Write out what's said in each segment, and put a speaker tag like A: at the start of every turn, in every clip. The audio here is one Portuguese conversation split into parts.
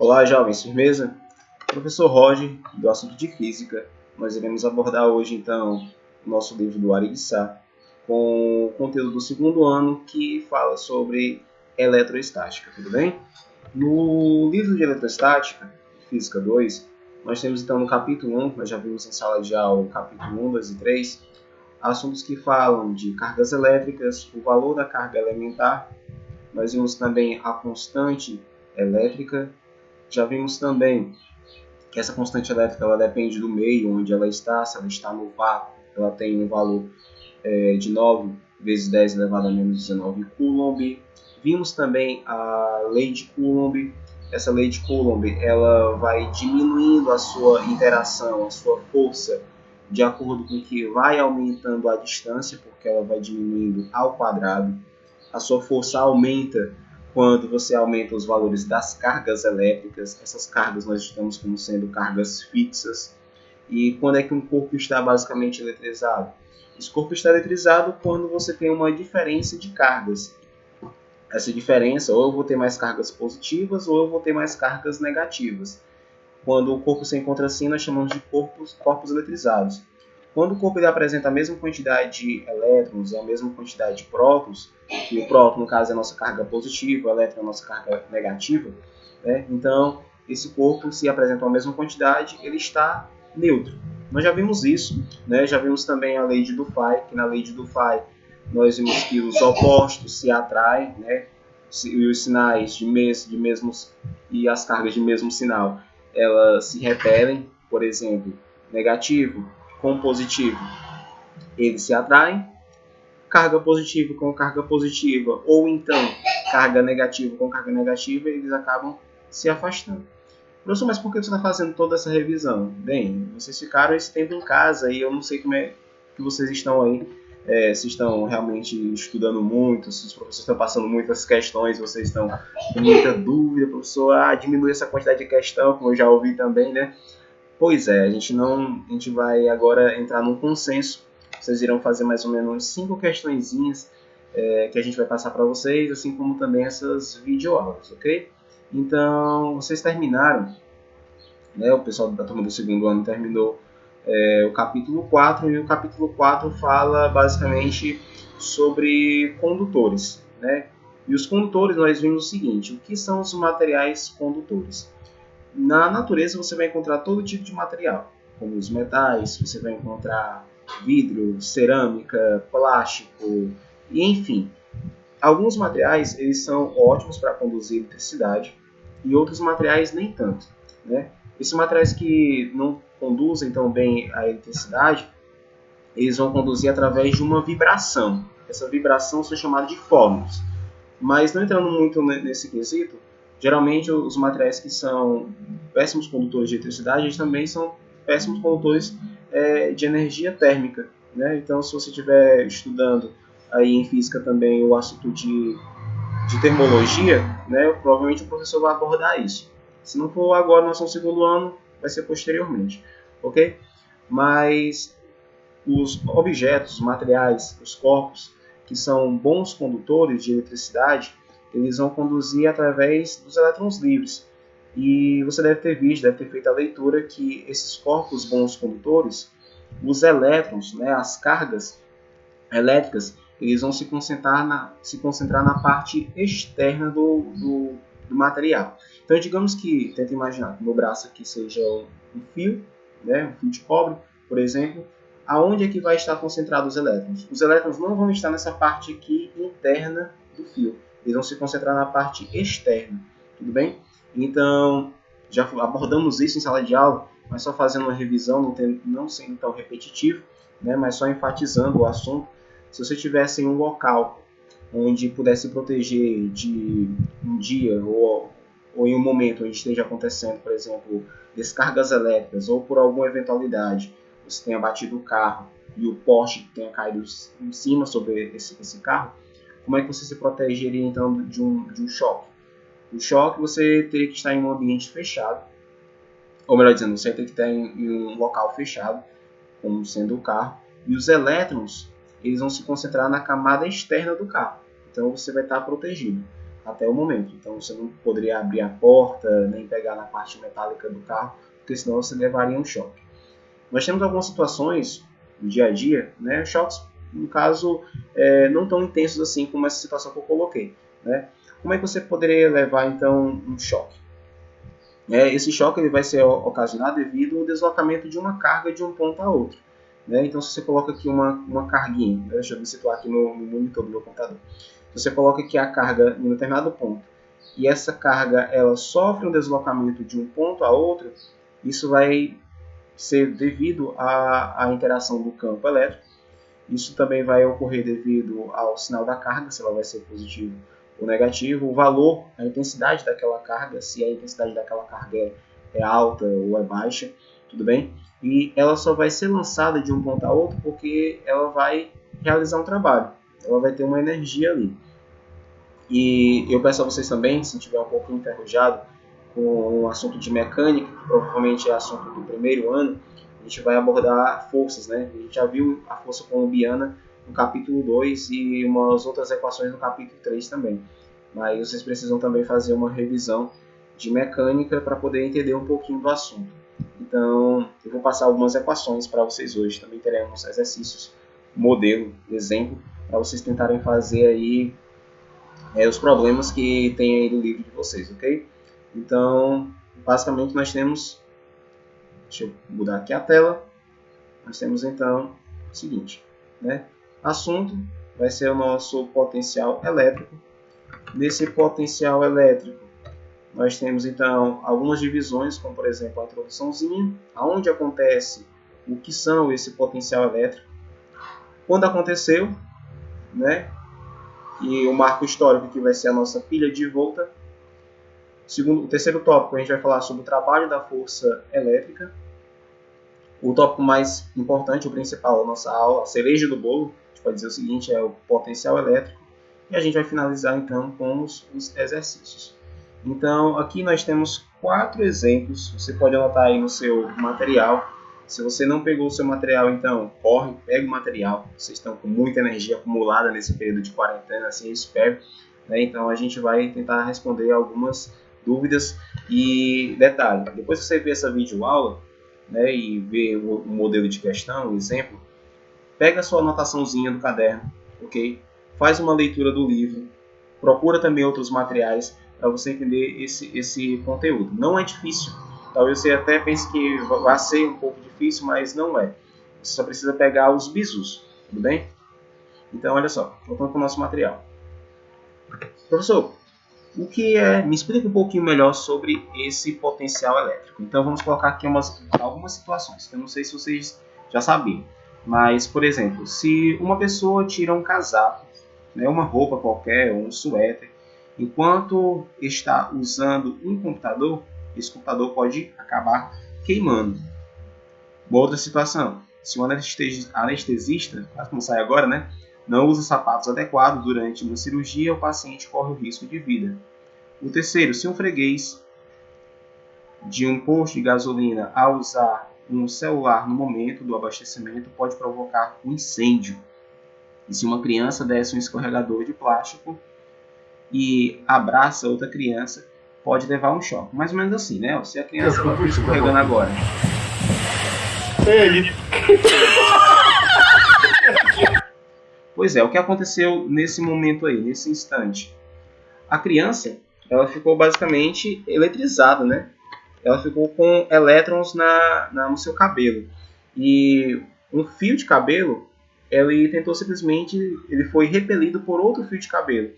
A: Olá, jovens, firmeza? Professor Roger, do assunto de Física. Nós iremos abordar hoje, então, o nosso livro do Ari de Sá, com o conteúdo do segundo ano, que fala sobre eletroestática, tudo bem? No livro de eletroestática, Física 2, nós temos, então, no capítulo 1, nós já vimos em sala de aula o capítulo 1, 2 e 3, assuntos que falam de cargas elétricas, o valor da carga elementar. Nós vimos também a constante elétrica. Já vimos também que essa constante elétrica ela depende do meio onde ela está. Se ela está no vácuo, ela tem um valor de 9 vezes 10 elevado a menos 19 Coulomb. Vimos também a lei de Coulomb. Essa lei de Coulomb ela vai diminuindo a sua interação, a sua força, de acordo com que vai aumentando a distância, porque ela vai diminuindo ao quadrado. A sua força aumenta quando você aumenta os valores das cargas elétricas. Essas cargas nós estamos como sendo cargas fixas. E quando é que um corpo está basicamente eletrizado? Esse corpo está eletrizado quando você tem uma diferença de cargas. Essa diferença, ou eu vou ter mais cargas positivas, ou eu vou ter mais cargas negativas. Quando o corpo se encontra assim, nós chamamos de corpos eletrizados. Quando o corpo ele apresenta a mesma quantidade de elétrons e a mesma quantidade de prótons, que o próton, no caso, é a nossa carga positiva, o elétron é a nossa carga negativa, né? Então, esse corpo, se apresenta a mesma quantidade, ele está neutro. Nós já vimos isso, né? Já vimos também a lei de Dufay, que na lei de Dufay nós vimos que os opostos se atraem, né? E os sinais de mesmos e as cargas de mesmo sinal, elas se repelem. Por exemplo, negativo com positivo, eles se atraem. Carga positiva com carga positiva, ou então carga negativa com carga negativa, eles acabam se afastando. Professor, mas por que você está fazendo toda essa revisão? Bem, vocês ficaram esse tempo em casa e eu não sei como é que vocês estão aí. Se estão realmente estudando muito, se os professores estão passando muitas questões, vocês estão com muita dúvida, professor, diminui essa quantidade de questão, como eu já ouvi também, né? Pois é, a gente vai agora entrar num consenso. Vocês irão fazer mais ou menos 5 questõezinhas que a gente vai passar para vocês, assim como também essas videoaulas, ok? Então, vocês terminaram, né, o pessoal da turma do segundo ano terminou o capítulo 4, e o capítulo 4 fala basicamente sobre condutores, né? E os condutores, nós vimos o seguinte: o que são os materiais condutores? Na natureza você vai encontrar todo tipo de material, como os metais, você vai encontrar vidro, cerâmica, plástico, e enfim. Alguns materiais eles são ótimos para conduzir eletricidade e outros materiais nem tanto, né? Esses materiais que não conduzem tão bem a eletricidade, eles vão conduzir através de uma vibração. Essa vibração é chamada de fórmulas. Mas não entrando muito nesse quesito, geralmente os materiais que são péssimos condutores de eletricidade, eles também são péssimos condutores de energia térmica, né? Então, se você estiver estudando aí em física também o assunto de termologia, né, provavelmente o professor vai abordar isso. Se não for agora, no nosso segundo ano, vai ser posteriormente, ok? Mas os objetos, os materiais, os corpos que são bons condutores de eletricidade, eles vão conduzir através dos elétrons livres. E você deve ter visto, deve ter feito a leitura que esses corpos bons condutores, os elétrons, né, as cargas elétricas, eles vão se concentrar na parte externa do material. Então, digamos que, tenta imaginar que o meu braço aqui seja um fio, né, um fio de cobre, por exemplo. Aonde é que vai estar concentrados os elétrons? Os elétrons não vão estar nessa parte aqui interna do fio. Eles vão se concentrar na parte externa. Tudo bem? Então, já abordamos isso em sala de aula, mas só fazendo uma revisão, não sendo tão repetitivo, né, mas só enfatizando o assunto. Se você tivesse um local onde pudesse proteger de um dia ou em um momento onde esteja acontecendo, por exemplo, descargas elétricas ou por alguma eventualidade, você tenha batido o carro e o poste tenha caído em cima sobre esse carro, como é que você se protegeria então de um choque? O choque você teria que estar em um ambiente fechado, ou melhor dizendo, você teria que estar em um local fechado, como sendo o carro, e os elétrons eles vão se concentrar na camada externa do carro, então você vai estar protegido. até o momento. Então você não poderia abrir a porta, nem pegar na parte metálica do carro, porque senão você levaria um choque. Nós temos algumas situações no dia a dia, né, choques, no caso, não tão intensos assim como essa situação que eu coloquei. Né? Como é que você poderia levar, então, um choque? Esse choque ele vai ser ocasionado devido ao deslocamento de uma carga de um ponto a outro. Né? Então, se você coloca aqui uma carguinha, né? Deixa eu me situar aqui no monitor do meu computador. Se você coloca aqui a carga em um determinado ponto e essa carga ela sofre um deslocamento de um ponto a outro, isso vai ser devido à interação do campo elétrico. Isso também vai ocorrer devido ao sinal da carga, se ela vai ser positivo ou negativo, o valor, a intensidade daquela carga, se a intensidade daquela carga é alta ou é baixa, tudo bem? E ela só vai ser lançada de um ponto a outro porque ela vai realizar um trabalho, ela vai ter uma energia ali. E eu peço a vocês também, se estiver um pouco enferrujado com um assunto de mecânica, que provavelmente é assunto do primeiro ano, a gente vai abordar forças, né? A gente já viu a força colombiana no capítulo 2 e umas outras equações no capítulo 3 também. Mas vocês precisam também fazer uma revisão de mecânica para poder entender um pouquinho do assunto. Então, eu vou passar algumas equações para vocês hoje. Também teremos exercícios, modelo, exemplo, para vocês tentarem fazer aí os problemas que tem aí no livro de vocês, ok? Então, basicamente nós temos, deixa eu mudar aqui a tela, nós temos então o seguinte, né? Assunto vai ser o nosso potencial elétrico. Nesse potencial elétrico, nós temos então algumas divisões, como por exemplo a introduçãozinha, aonde acontece o que são esse potencial elétrico, quando aconteceu, né? E o marco histórico que vai ser a nossa pilha de volta. O terceiro tópico, a gente vai falar sobre o trabalho da força elétrica. O tópico mais importante, o principal da nossa aula, a cereja do bolo, a gente pode dizer o seguinte, é o potencial elétrico. E a gente vai finalizar então com os exercícios. Então, aqui nós temos 4 exemplos. Você pode anotar aí no seu material. Se você não pegou o seu material, então corre, pega o material. Vocês estão com muita energia acumulada nesse período de quarentena, assim eu espero. Né? Então, a gente vai tentar responder algumas dúvidas. E detalhe, depois que você ver essa videoaula, né, e ver o modelo de questão, o exemplo, pega a sua anotaçãozinha do caderno, ok? Faz uma leitura do livro, procura também outros materiais para você entender esse conteúdo. Não é difícil, talvez você até pense que vai ser um pouco difícil, mas não é. Você só precisa pegar os bizus, tudo bem? Então, olha só, voltando para o nosso material. Professor, o que é? Me explica um pouquinho melhor sobre esse potencial elétrico. Então vamos colocar aqui algumas situações, que eu não sei se vocês já sabiam. Mas, por exemplo, se uma pessoa tira um casaco, né, uma roupa qualquer, um suéter, enquanto está usando um computador, esse computador pode acabar queimando. Uma outra situação, se um anestesista, como sai agora, né, não usa sapatos adequados durante uma cirurgia, o paciente corre o risco de vida. O terceiro, se um freguês de um posto de gasolina ao usar um celular no momento do abastecimento pode provocar um incêndio. E se uma criança desce um escorregador de plástico e abraça outra criança, pode levar um choque. Mais ou menos assim, né? Se a criança está escorregando agora. Pois é, o que aconteceu nesse momento aí, nesse instante? A criança, ela ficou basicamente eletrizada, né? Ela ficou com elétrons no seu cabelo. E um fio de cabelo, ele tentou simplesmente, ele foi repelido por outro fio de cabelo.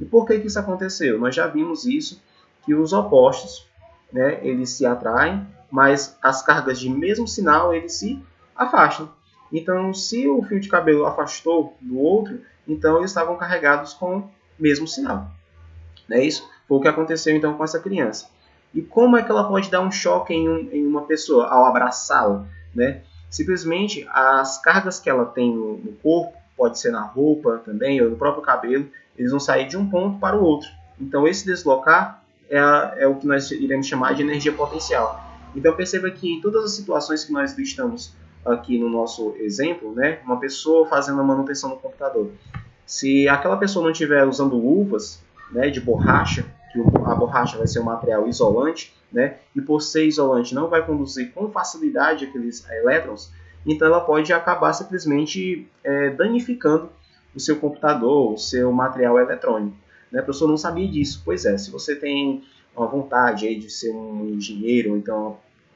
A: E por que isso aconteceu? Nós já vimos isso, que os opostos, né, eles se atraem, mas as cargas de mesmo sinal, eles se afastam. Então, se o fio de cabelo afastou do outro, então eles estavam carregados com o mesmo sinal. Não é isso? Foi o que aconteceu então com essa criança. E como é que ela pode dar um choque em uma pessoa ao abraçá-la? Né? Simplesmente as cargas que ela tem no corpo, pode ser na roupa também, ou no próprio cabelo, eles vão sair de um ponto para o outro. Então esse deslocar é o que nós iremos chamar de energia potencial. Então perceba que em todas as situações que nós listamos aqui no nosso exemplo, né, uma pessoa fazendo a manutenção no computador, se aquela pessoa não estiver usando luvas, né, de borracha, que a borracha vai ser um material isolante, né, e por ser isolante não vai conduzir com facilidade aqueles elétrons, então ela pode acabar simplesmente danificando o seu computador, o seu material eletrônico. Né? O professor não sabia disso. Pois é, se você tem uma vontade aí de ser um engenheiro, ou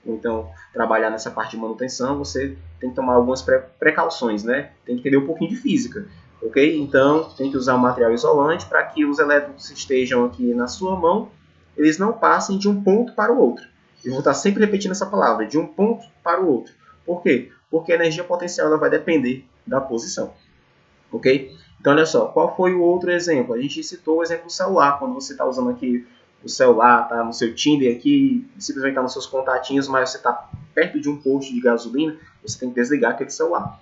A: então trabalhar nessa parte de manutenção, você tem que tomar algumas precauções, né? Tem que entender um pouquinho de física, ok? Então, tem que usar um material isolante para que os elétrons que estejam aqui na sua mão, eles não passem de um ponto para o outro. Eu vou estar sempre repetindo essa palavra, de um ponto para o outro. Por quê? Porque a energia potencial ela vai depender da posição, ok? Então, olha só, qual foi o outro exemplo? A gente citou o exemplo do celular, quando você está usando aqui o celular, tá no seu Tinder aqui, simplesmente está nos seus contatinhos, mas você está perto de um posto de gasolina, você tem que desligar aquele celular.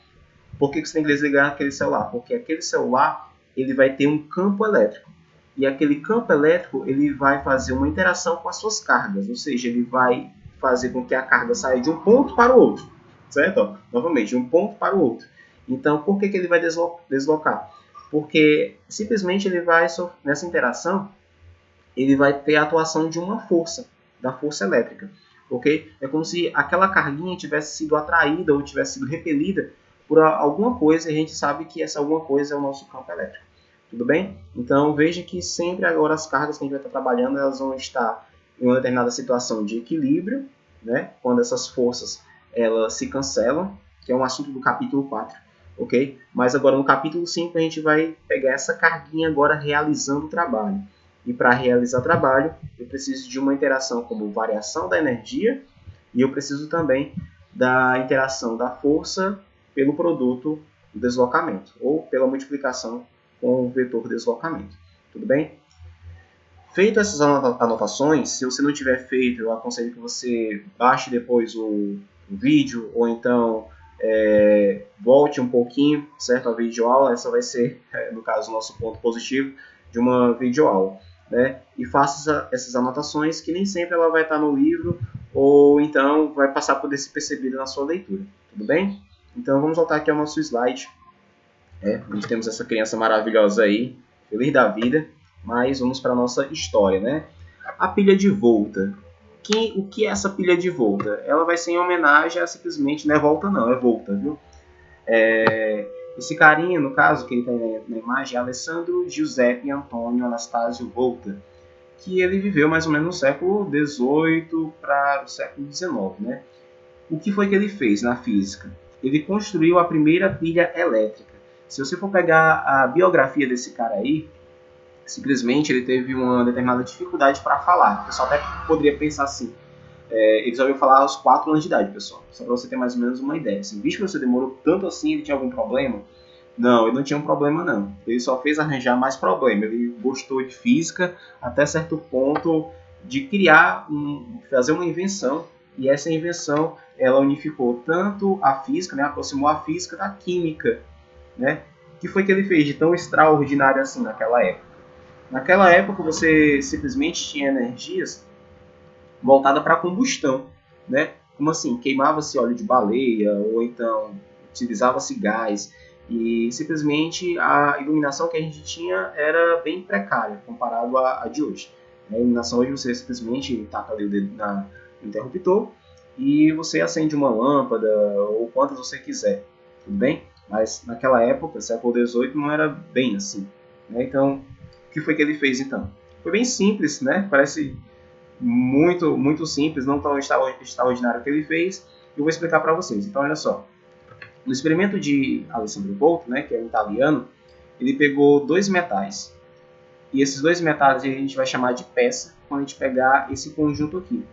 A: Por que você tem que desligar aquele celular? Porque aquele celular ele vai ter um campo elétrico. E aquele campo elétrico ele vai fazer uma interação com as suas cargas, ou seja, ele vai fazer com que a carga saia de um ponto para o outro, certo? Ó, novamente, de um ponto para o outro. Então, por que ele vai deslocar? Porque simplesmente ele vai, nessa interação, ele vai ter a atuação de uma força, da força elétrica, ok? É como se aquela carguinha tivesse sido atraída ou tivesse sido repelida por alguma coisa, e a gente sabe que essa alguma coisa é o nosso campo elétrico. Tudo bem? Então, veja que sempre agora as cargas que a gente vai estar trabalhando, elas vão estar em uma determinada situação de equilíbrio, né? Quando essas forças elas se cancelam, que é um assunto do capítulo 4, ok? Mas agora no capítulo 5 a gente vai pegar essa carguinha agora realizando o trabalho. E para realizar trabalho, eu preciso de uma interação como variação da energia e eu preciso também da interação da força pelo produto do deslocamento ou pela multiplicação com o vetor deslocamento. Tudo bem? Feito essas anotações, se você não tiver feito, eu aconselho que você baixe depois o vídeo ou então volte um pouquinho, certo? A videoaula, essa vai ser, no caso, o nosso ponto positivo de uma videoaula. Né? E faça essas anotações que nem sempre ela vai estar no livro ou então vai passar por despercebida na sua leitura. Tudo bem? Então vamos voltar aqui ao nosso slide. Nós temos essa criança maravilhosa aí, feliz da vida, mas vamos para a nossa história, né? A pilha de volta. O que é essa pilha de volta? Ela vai ser em homenagem a simplesmente, não é volta não, é volta, viu? Esse carinha, no caso, que ele está na imagem, é Alessandro Giuseppe Antônio Anastasio Volta, que ele viveu mais ou menos no século XVIII para o século XIX, né? O que foi que ele fez na física? Ele construiu a primeira pilha elétrica. Se você for pegar a biografia desse cara aí, simplesmente ele teve uma determinada dificuldade para falar. O pessoal até poderia pensar assim, ele só ouviu falar aos 4 anos de idade, pessoal. Só para você ter mais ou menos uma ideia. Assim, visto que você demorou tanto assim, ele tinha algum problema? Não, ele não tinha um problema não. Ele só fez arranjar mais problema. Ele gostou de física até certo ponto de fazer uma invenção. E essa invenção, ela unificou tanto a física, né, aproximou a física da química, né? O que foi que ele fez de tão extraordinário assim naquela época? Naquela época você simplesmente tinha energias voltada para a combustão, né? Como assim? Queimava-se óleo de baleia ou então utilizava-se gás e simplesmente a iluminação que a gente tinha era bem precária comparado à de hoje. A iluminação hoje você simplesmente taca ali o dedo no interruptor e você acende uma lâmpada ou quantas você quiser, tudo bem? Mas naquela época, século XVIII, não era bem assim, né? Então, o que foi que ele fez então? Foi bem simples, né? Parece muito, muito simples, não tão extraordinário que ele fez. Eu vou explicar para vocês. Então, olha só. No experimento de Alessandro Volta, né, que é um italiano, ele pegou 2 metais. E esses 2 metais a gente vai chamar de peça quando a gente pegar esse conjunto aqui.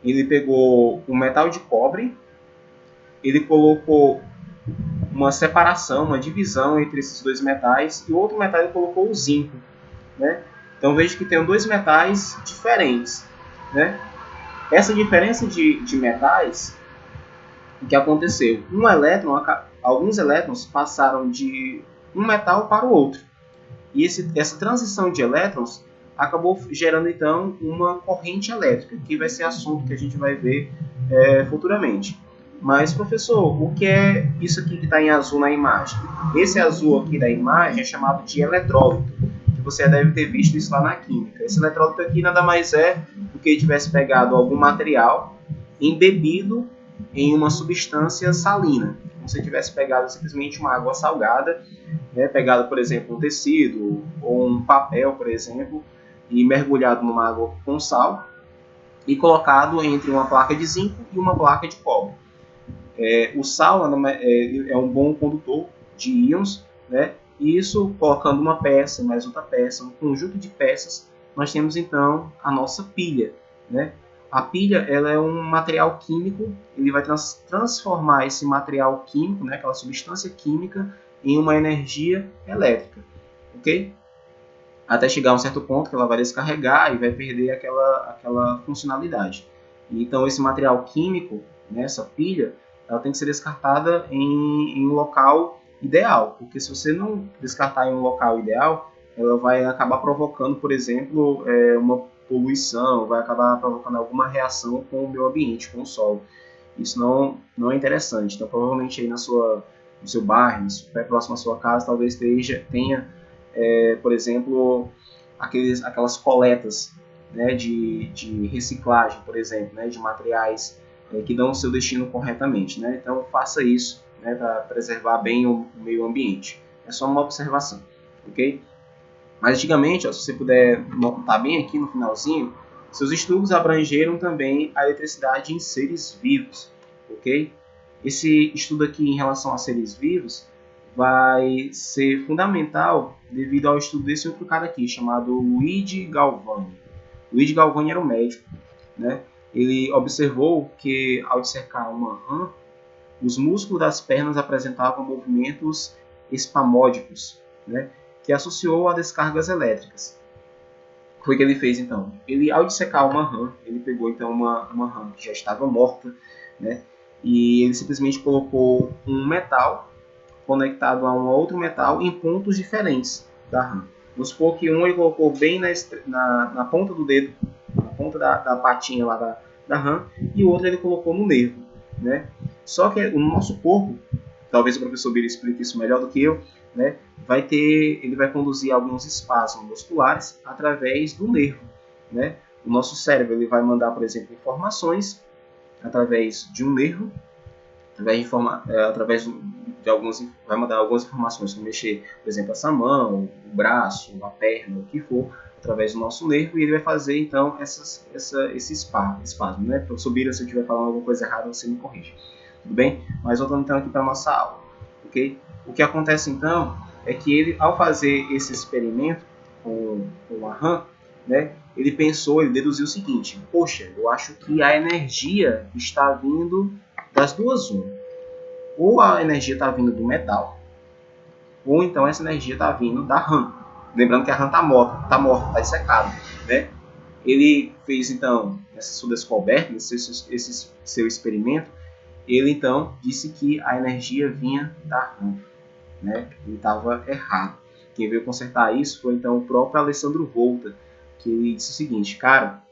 A: Ele pegou um metal de cobre, ele colocou uma separação, uma divisão entre esses 2 metais, e o outro metal ele colocou o zinco, né? Então veja que tem 2 metais diferentes, né? Essa diferença de metais, o que aconteceu? Alguns elétrons passaram de um metal para o outro. E essa transição de elétrons acabou gerando então uma corrente elétrica, que vai ser assunto que a gente vai ver futuramente. Mas, professor, o que é isso aqui que está em azul na imagem? Esse azul aqui da imagem é chamado de eletrólito. que você deve ter visto isso lá na química. Esse eletrólito aqui nada mais é do que tivesse pegado algum material embebido em uma substância salina. Como se tivesse pegado simplesmente uma água salgada, né, pegado, por exemplo, um tecido ou um papel, por exemplo, e mergulhado numa água com sal e colocado entre uma placa de zinco e uma placa de cobre. O sal é um bom condutor de íons, né? E isso, colocando uma peça, mais outra peça, um conjunto de peças, nós temos então a nossa pilha, né? A pilha, ela é um material químico, ele vai transformar esse material químico, né, aquela substância química, em uma energia elétrica, ok? Até chegar a um certo ponto que ela vai descarregar e vai perder aquela funcionalidade. Então, esse material químico, né, essa pilha, ela tem que ser descartada em um local ideal, porque se você não descartar em um local ideal, ela vai acabar provocando, por exemplo, uma poluição, vai acabar provocando alguma reação com o meio ambiente, com o solo. Isso não é interessante. Então, provavelmente aí no seu bairro, próximo à sua casa, talvez tenha, por exemplo, aquelas coletas, né, de reciclagem, por exemplo, né, de materiais que dão o seu destino corretamente, né? Então faça isso, né, para preservar bem o meio ambiente. É só uma observação, ok? Mas antigamente, se você puder notar bem aqui no finalzinho, seus estudos abrangeram também a eletricidade em seres vivos, ok? Esse estudo aqui em relação a seres vivos vai ser fundamental devido ao estudo desse outro cara aqui, chamado Luigi Galvani. Luigi Galvani era um médico, né? Ele observou que, ao dissecar uma rã, os músculos das pernas apresentavam movimentos espasmódicos, né, que associou a descargas elétricas. O que foi que ele fez, então? Ele, ao dissecar uma rã, ele pegou então uma rã que já estava morta, né, e ele simplesmente colocou um metal conectado a um outro metal em pontos diferentes da rã. Vamos supor que um ele colocou bem na ponta do dedo, na ponta da patinha lá da rã, e o outro ele colocou no nervo, né? Só que o nosso corpo, talvez o professor Bira explique isso melhor do que eu, né? Ele vai conduzir alguns espasmos musculares através do nervo, né? O nosso cérebro ele vai mandar, por exemplo, informações através de um nervo, através de algumas, vai mandar algumas informações, como mexer, por exemplo, essa mão, o braço, a perna, o que for, através do nosso nervo, e ele vai fazer então esse espasmo, né? Professor Bira, se eu estiver falando alguma coisa errada, você me corrige. Tudo bem? Mas voltando então aqui para a nossa aula, ok? O que acontece então é que ele, ao fazer esse experimento com a rã, né, ele deduziu o seguinte: poxa, eu acho que a energia está vindo das duas uma. Ou a energia está vindo do metal, ou então essa energia está vindo da rã. Lembrando que a rã está morta, está dissecada, né? Ele fez então essa sua descoberta, esse seu experimento. Ele então disse que a energia vinha da rã, né? Ele estava errado. Quem veio consertar isso foi então o próprio Alessandro Volta, que ele disse o seguinte: cara,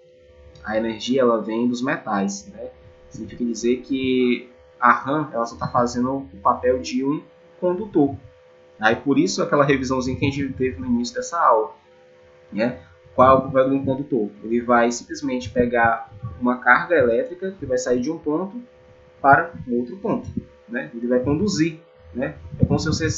A: a energia ela vem dos metais, né? Significa dizer que a rã ela só está fazendo o papel de um condutor. Aí por isso aquela revisãozinha que a gente teve no início dessa aula, né? Qual é o papel de um condutor? Ele vai simplesmente pegar uma carga elétrica que vai sair de um ponto para outro ponto, né? Ele vai conduzir, né? É como se você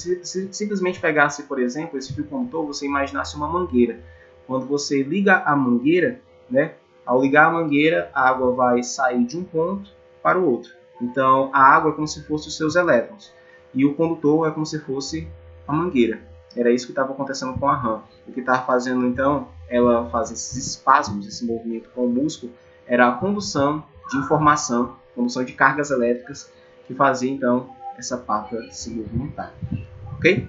A: simplesmente pegasse, por exemplo, esse fio condutor, você imaginasse uma mangueira. Quando você liga a mangueira, né? Ao ligar a mangueira, a água vai sair de um ponto para o outro. Então, a água é como se fosse os seus elétrons e o condutor é como se fosse a mangueira. Era isso que estava acontecendo com a rã. O que estava fazendo, então, ela fazer esses espasmos, esse movimento com o músculo, era a condução de informação, condução de cargas elétricas, que fazia, então, essa pata se movimentar. Ok?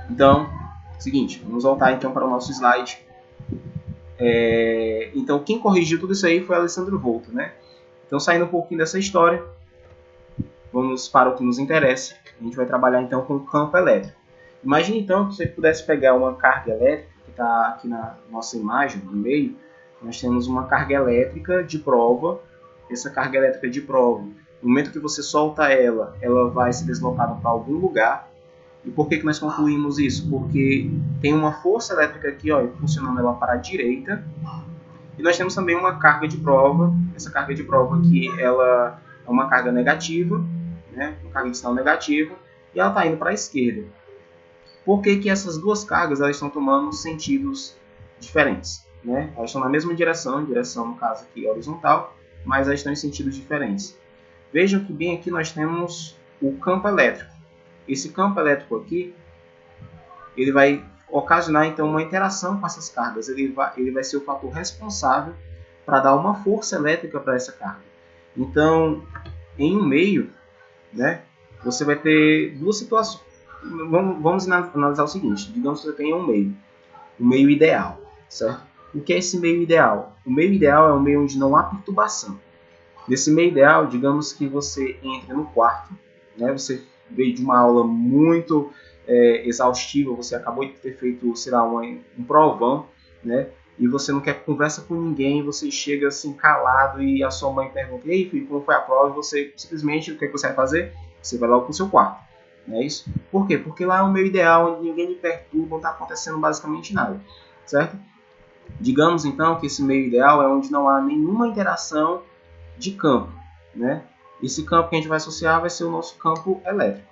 A: Então, seguinte, vamos voltar, então, para o nosso slide. Então, quem corrigiu tudo isso aí foi Alessandro Volta, né? Então, saindo um pouquinho dessa história, vamos para o que nos interessa. A gente vai trabalhar, então, com o campo elétrico. Imagine, então, que você pudesse pegar uma carga elétrica, que está aqui na nossa imagem, no meio. Nós temos uma carga elétrica de prova. Essa carga elétrica de prova, no momento que você solta ela vai se deslocar para algum lugar. E por que nós concluímos isso? Porque tem uma força elétrica aqui, ó, funcionando ela para a direita, e nós temos também uma carga de prova. Essa carga de prova aqui, ela é uma carga negativa, né? Uma carga de sinal negativo, e ela está indo para a esquerda. Por que essas duas cargas elas estão tomando sentidos diferentes? Né? Elas estão na mesma direção no caso aqui horizontal, mas elas estão em sentidos diferentes. Vejam que bem aqui nós temos o campo elétrico. Esse campo elétrico aqui, ele vai ocasionar então uma interação com essas cargas. Ele vai ser o fator responsável para dar uma força elétrica para essa carga. Então, em um meio, né, você vai ter duas situações. Vamos analisar o seguinte. Digamos que você tenha um meio ideal, certo? O que é esse meio ideal? O meio ideal é um meio onde não há perturbação. Nesse meio ideal, digamos que você entre no quarto, né? Você veio de uma aula muito exaustiva, você acabou de ter feito, sei lá, um provão, né? E você não quer conversa com ninguém, você chega assim calado e a sua mãe pergunta: "Ei, filho, como foi a prova?" E você simplesmente, o que você vai fazer? Você vai logo para o seu quarto, não é isso? Por quê? Porque lá é um meio ideal, onde ninguém lhe perturba, não está acontecendo basicamente nada, certo? Digamos então que esse meio ideal é onde não há nenhuma interação de campo, né? Esse campo que a gente vai associar vai ser o nosso campo elétrico.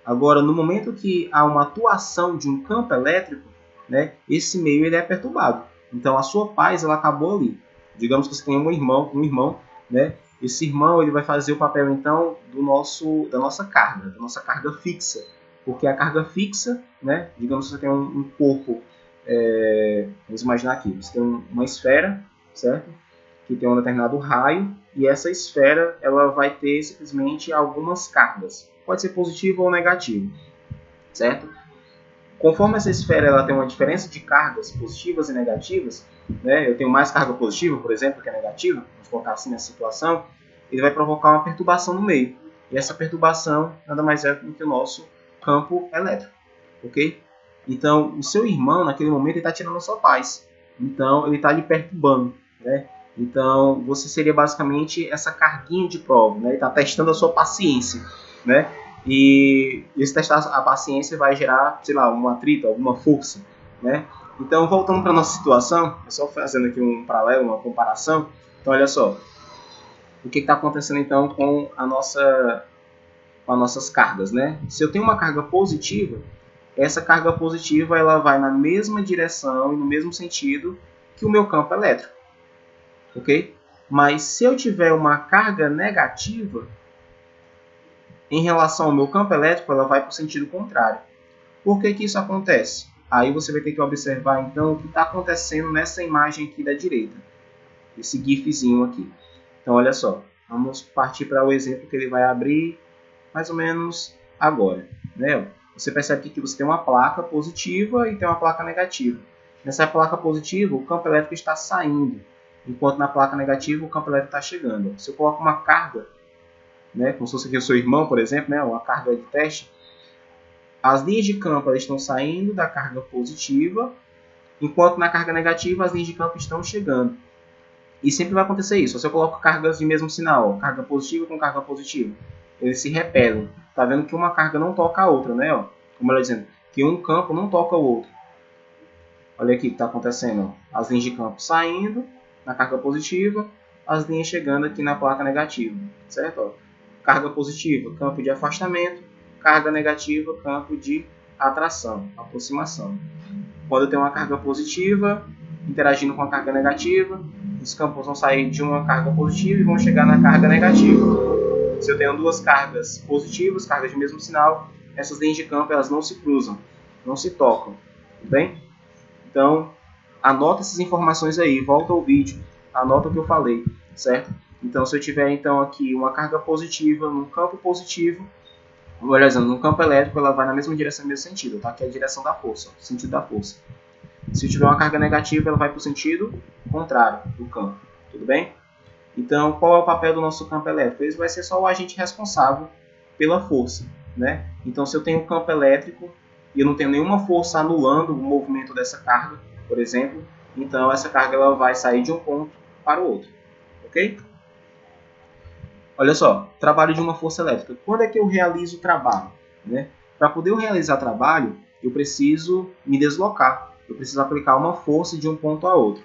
A: Agora, no momento que há uma atuação de um campo elétrico, né, esse meio ele é perturbado. Então, a sua paz ela acabou ali. Digamos que você tem um irmão, né? Esse irmão ele vai fazer o papel então da nossa carga fixa, porque a carga fixa, né? Digamos que você tem um corpo, vamos imaginar aqui, você tem uma esfera, certo? Que tem um determinado raio, e essa esfera ela vai ter simplesmente algumas cargas. Pode ser positivo ou negativo, certo? Conforme essa esfera ela tem uma diferença de cargas positivas e negativas, né? Eu tenho mais carga positiva, por exemplo, que é negativa, vamos colocar assim nessa situação, ele vai provocar uma perturbação no meio. E essa perturbação nada mais é do que o nosso campo elétrico, ok? Então, o seu irmão, naquele momento, ele está tirando a sua paz. Então, ele está lhe perturbando, né? Então, você seria basicamente essa carguinha de prova, né? Ele está testando a sua paciência, né? E esse testar a paciência vai gerar, sei lá, um atrito, alguma força, né? Então, voltando para a nossa situação, só fazendo aqui um paralelo, uma comparação. Então, olha só, o que está acontecendo então com as nossas cargas, né? Se eu tenho uma carga positiva, essa carga positiva ela vai na mesma direção e no mesmo sentido que o meu campo elétrico, ok? Mas se eu tiver uma carga negativa, em relação ao meu campo elétrico, ela vai para o sentido contrário. Por que isso acontece? Aí você vai ter que observar, então, o que está acontecendo nessa imagem aqui da direita. Esse gifzinho aqui. Então, olha só. Vamos partir para o exemplo que ele vai abrir mais ou menos agora. Né? Você percebe que você tem uma placa positiva e tem uma placa negativa. Nessa placa positiva, o campo elétrico está saindo, enquanto na placa negativa, o campo elétrico está chegando. Se eu coloco uma carga, né, como se fosse aqui o seu irmão, por exemplo, né, uma carga de teste, as linhas de campo elas estão saindo da carga positiva, enquanto na carga negativa as linhas de campo estão chegando. E sempre vai acontecer isso. Se eu coloco cargas de mesmo sinal, carga positiva com carga positiva, eles se repelem. Tá vendo que uma carga não toca a outra, né? Ó, como ela dizendo, que um campo não toca o outro. Olha aqui o que está acontecendo. Ó. As linhas de campo saindo na carga positiva, as linhas chegando aqui na placa negativa, certo? Ó. Carga positiva, campo de afastamento. Carga negativa, campo de atração, aproximação. Quando eu tenho uma carga positiva interagindo com a carga negativa, os campos vão sair de uma carga positiva e vão chegar na carga negativa. Se eu tenho duas cargas positivas, cargas de mesmo sinal, essas linhas de campo elas não se cruzam, não se tocam, tudo bem? Então, anota essas informações aí, volta ao vídeo, anota o que eu falei, certo? Então, se eu tiver então aqui uma carga positiva num campo positivo, no campo elétrico ela vai na mesma direção, no mesmo sentido, tá? Que é a direção da força, o sentido da força. Se eu tiver uma carga negativa, ela vai para o sentido contrário do campo, tudo bem? Então, qual é o papel do nosso campo elétrico? Ele vai ser só o agente responsável pela força, né? Então, se eu tenho um campo elétrico e eu não tenho nenhuma força anulando o movimento dessa carga, por exemplo, então essa carga ela vai sair de um ponto para o outro, ok? Olha só, trabalho de uma força elétrica. Quando é que eu realizo o trabalho? Né? Para poder eu realizar trabalho, eu preciso me deslocar, eu preciso aplicar uma força de um ponto a outro.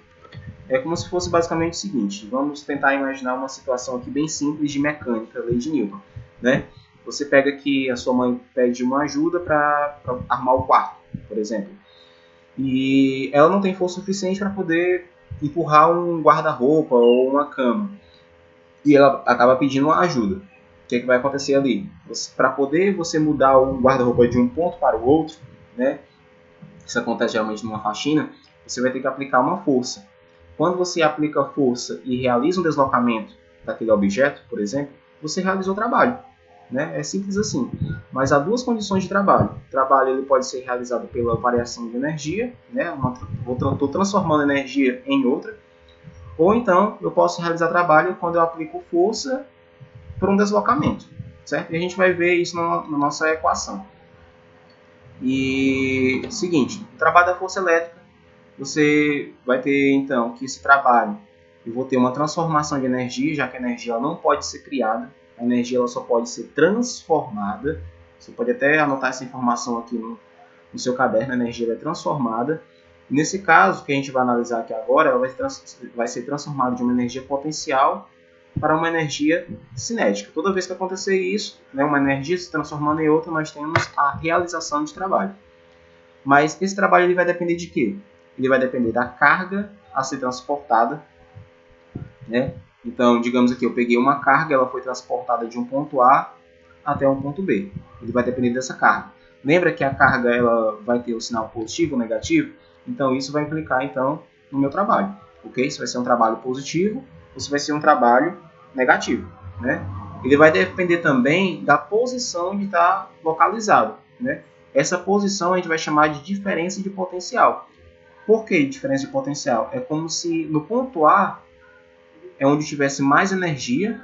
A: É como se fosse basicamente o seguinte, vamos tentar imaginar uma situação aqui bem simples de mecânica, lei de Newton, né? Você pega que a sua mãe pede uma ajuda para armar o quarto, por exemplo, e ela não tem força suficiente para poder empurrar um guarda-roupa ou uma cama, e ela acaba pedindo uma ajuda. O que é que vai acontecer ali? Para poder você mudar o guarda-roupa de um ponto para o outro, né? Isso acontece geralmente numa faxina, você vai ter que aplicar uma força. Quando você aplica força e realiza um deslocamento daquele objeto, por exemplo, você realizou o trabalho. Né? É simples assim. Mas há duas condições de trabalho. O trabalho ele pode ser realizado pela variação de energia, né? Estou transformando energia em outra. Ou então eu posso realizar trabalho quando eu aplico força por um deslocamento. Certo? E a gente vai ver isso na nossa equação. E seguinte, o trabalho da força elétrica, você vai ter então que esse trabalho, eu vou ter uma transformação de energia, já que a energia ela não pode ser criada, a energia ela só pode ser transformada. Você pode até anotar essa informação aqui no seu caderno, a energia é transformada. Nesse caso que a gente vai analisar aqui agora, ela vai ser transformada de uma energia potencial para uma energia cinética. Toda vez que acontecer isso, né, uma energia se transformando em outra, nós temos a realização de trabalho. Mas esse trabalho ele vai depender de quê? Ele vai depender da carga a ser transportada, né? Então, digamos aqui, eu peguei uma carga, ela foi transportada de um ponto A até um ponto B. Ele vai depender dessa carga. Lembra que a carga ela vai ter o sinal positivo ou negativo? Então, isso vai implicar então no meu trabalho, ok? Se vai ser um trabalho positivo ou se vai ser um trabalho negativo, né? Ele vai depender também da posição de estar localizado, né? Essa posição a gente vai chamar de diferença de potencial. Por que diferença de potencial? É como se no ponto A é onde tivesse mais energia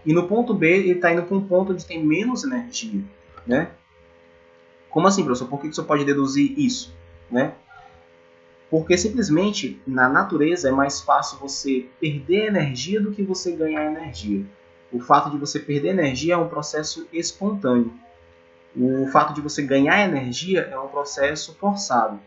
A: e no ponto B ele está indo para um ponto onde tem menos energia, né? Como assim, professor? Por que você pode deduzir isso, né? Porque simplesmente na natureza é mais fácil você perder energia do que você ganhar energia. O fato de você perder energia é um processo espontâneo. O fato de você ganhar energia é um processo forçado.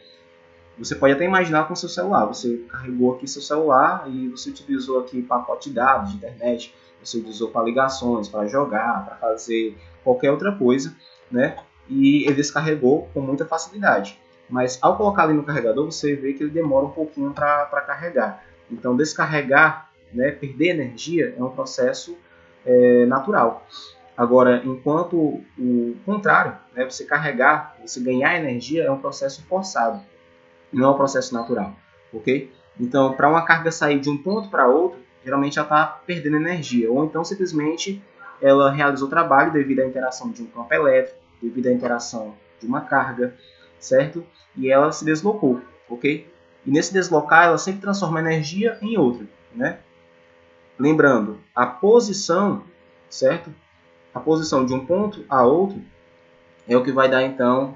A: Você pode até imaginar com o seu celular. Você carregou aqui seu celular e você utilizou aqui pacote de dados de internet. Você utilizou para ligações, para jogar, para fazer qualquer outra coisa, né? E ele descarregou com muita facilidade. Mas ao colocar ali no carregador, você vê que ele demora um pouquinho para carregar. Então descarregar, né, perder energia é um processo natural. Agora, enquanto o contrário, né, você carregar, você ganhar energia é um processo forçado. Não é um processo natural, ok? Então, para uma carga sair de um ponto para outro, geralmente ela está perdendo energia, ou então simplesmente ela realizou trabalho devido à interação de um campo elétrico, devido à interação de uma carga, certo? E ela se deslocou, ok? E nesse deslocar, ela sempre transforma energia em outra, né? Lembrando, a posição, certo? A posição de um ponto a outro é o que vai dar, então,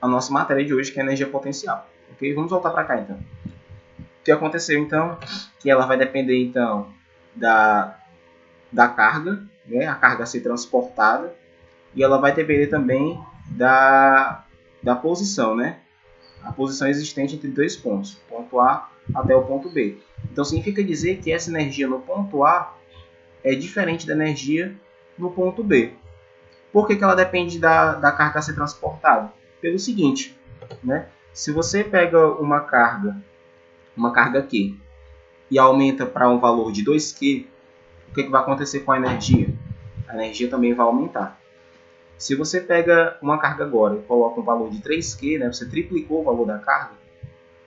A: a nossa matéria de hoje, que é a energia potencial. Ok? Vamos voltar para cá, então. O que aconteceu, então? Que ela vai depender, então, da carga, né? A carga a ser transportada, e ela vai depender também da posição, né? A posição existente entre dois pontos, ponto A até o ponto B. Então, significa dizer que essa energia no ponto A é diferente da energia no ponto B. Por que ela depende da carga a ser transportada? Pelo seguinte, né? Se você pega uma carga Q, e aumenta para um valor de 2Q, o que vai acontecer com a energia? A energia também vai aumentar. Se você pega uma carga agora e coloca um valor de 3Q, né, você triplicou o valor da carga,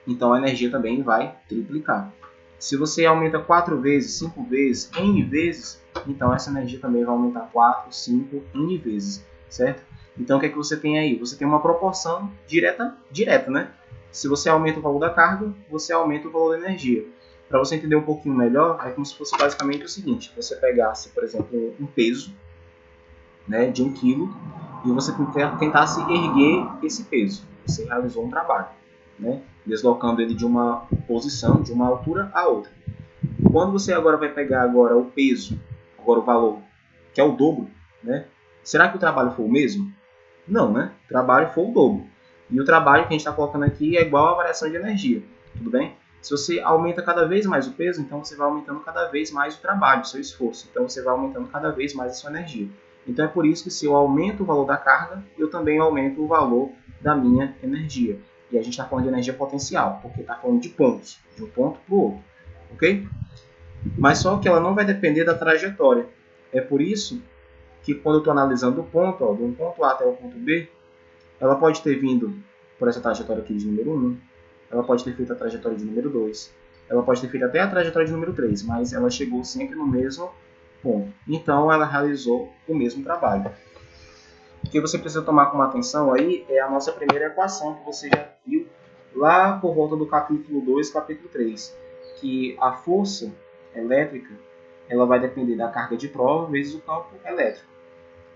A: então a energia também vai triplicar. Se você aumenta 4 vezes, 5 vezes, N vezes, então essa energia também vai aumentar 4, 5, N vezes, certo? Então o que é que você tem aí? Você tem uma proporção direta, né? Se você aumenta o valor da carga, você aumenta o valor da energia. Para você entender um pouquinho melhor, é como se fosse basicamente o seguinte: você pegasse, por exemplo, um peso, né, de 1 kg e você tentasse erguer esse peso. Você realizou um trabalho, né, deslocando ele de uma posição, de uma altura a outra. Quando você agora vai pegar agora o peso, agora o valor, que é o dobro, né, será que o trabalho foi o mesmo? Não, né? O trabalho foi o dobro. E o trabalho que a gente está colocando aqui é igual à variação de energia, tudo bem? Se você aumenta cada vez mais o peso, então você vai aumentando cada vez mais o trabalho, o seu esforço. Então você vai aumentando cada vez mais a sua energia. Então é por isso que se eu aumento o valor da carga, eu também aumento o valor da minha energia. E a gente está falando de energia potencial, porque está falando de pontos, de um ponto para o outro, ok? Mas só que ela não vai depender da trajetória. É por isso que quando eu estou analisando o ponto, ó, de um ponto A até o ponto B, ela pode ter vindo por essa trajetória aqui de número 1, ela pode ter feito a trajetória de número 2, ela pode ter feito até a trajetória de número 3, mas ela chegou sempre no mesmo ponto. Então ela realizou o mesmo trabalho. O que você precisa tomar como atenção aí é a nossa primeira equação que você já viu lá por volta do capítulo 2, capítulo 3, que a força elétrica ela vai depender da carga de prova vezes o campo elétrico.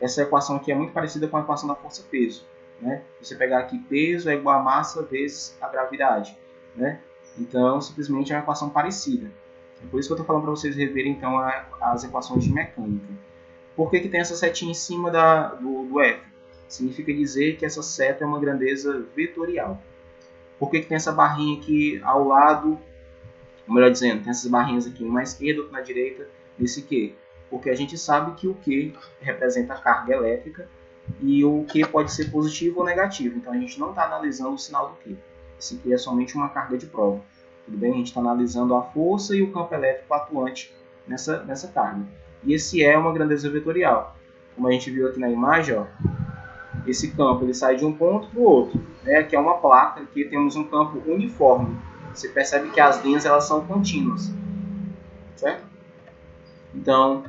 A: Essa equação aqui é muito parecida com a equação da força-peso. Né? Você pegar aqui peso é igual a massa vezes a gravidade. Né? Então, simplesmente é uma equação parecida. É por isso que eu estou falando para vocês reverem então as equações de mecânica. Por que tem essa setinha em cima do F? Significa dizer que essa seta é uma grandeza vetorial. Por que tem essa barrinha aqui ao lado, ou melhor dizendo, tem essas barrinhas aqui, uma à esquerda, outra na direita, desse Q? Porque a gente sabe que o Q representa a carga elétrica e o Q pode ser positivo ou negativo. Então a gente não está analisando o sinal do Q. Esse Q é somente uma carga de prova. Tudo bem? A gente está analisando a força e o campo elétrico atuante nessa carga. E esse é uma grandeza vetorial. Como a gente viu aqui na imagem, ó, esse campo ele sai de um ponto para o outro. Né? Aqui é uma placa, aqui temos um campo uniforme. Você percebe que as linhas elas são contínuas. Certo? Então,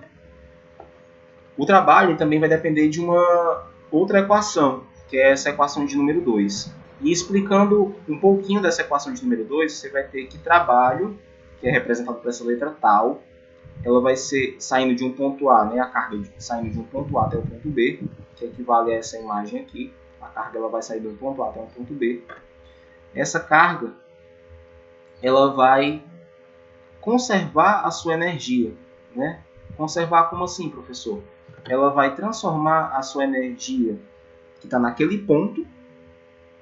A: o trabalho também vai depender de uma outra equação, que é essa equação de número 2. E explicando um pouquinho dessa equação de número 2, você vai ter que trabalho, que é representado por essa letra tal, ela vai ser saindo de um ponto A, né, a carga saindo de um ponto A até o ponto B, que equivale a essa imagem aqui. A carga ela vai sair de um ponto A até um ponto B. Essa carga ela vai conservar a sua energia. Né? Conservar como assim, professor? Ela vai transformar a sua energia que está naquele ponto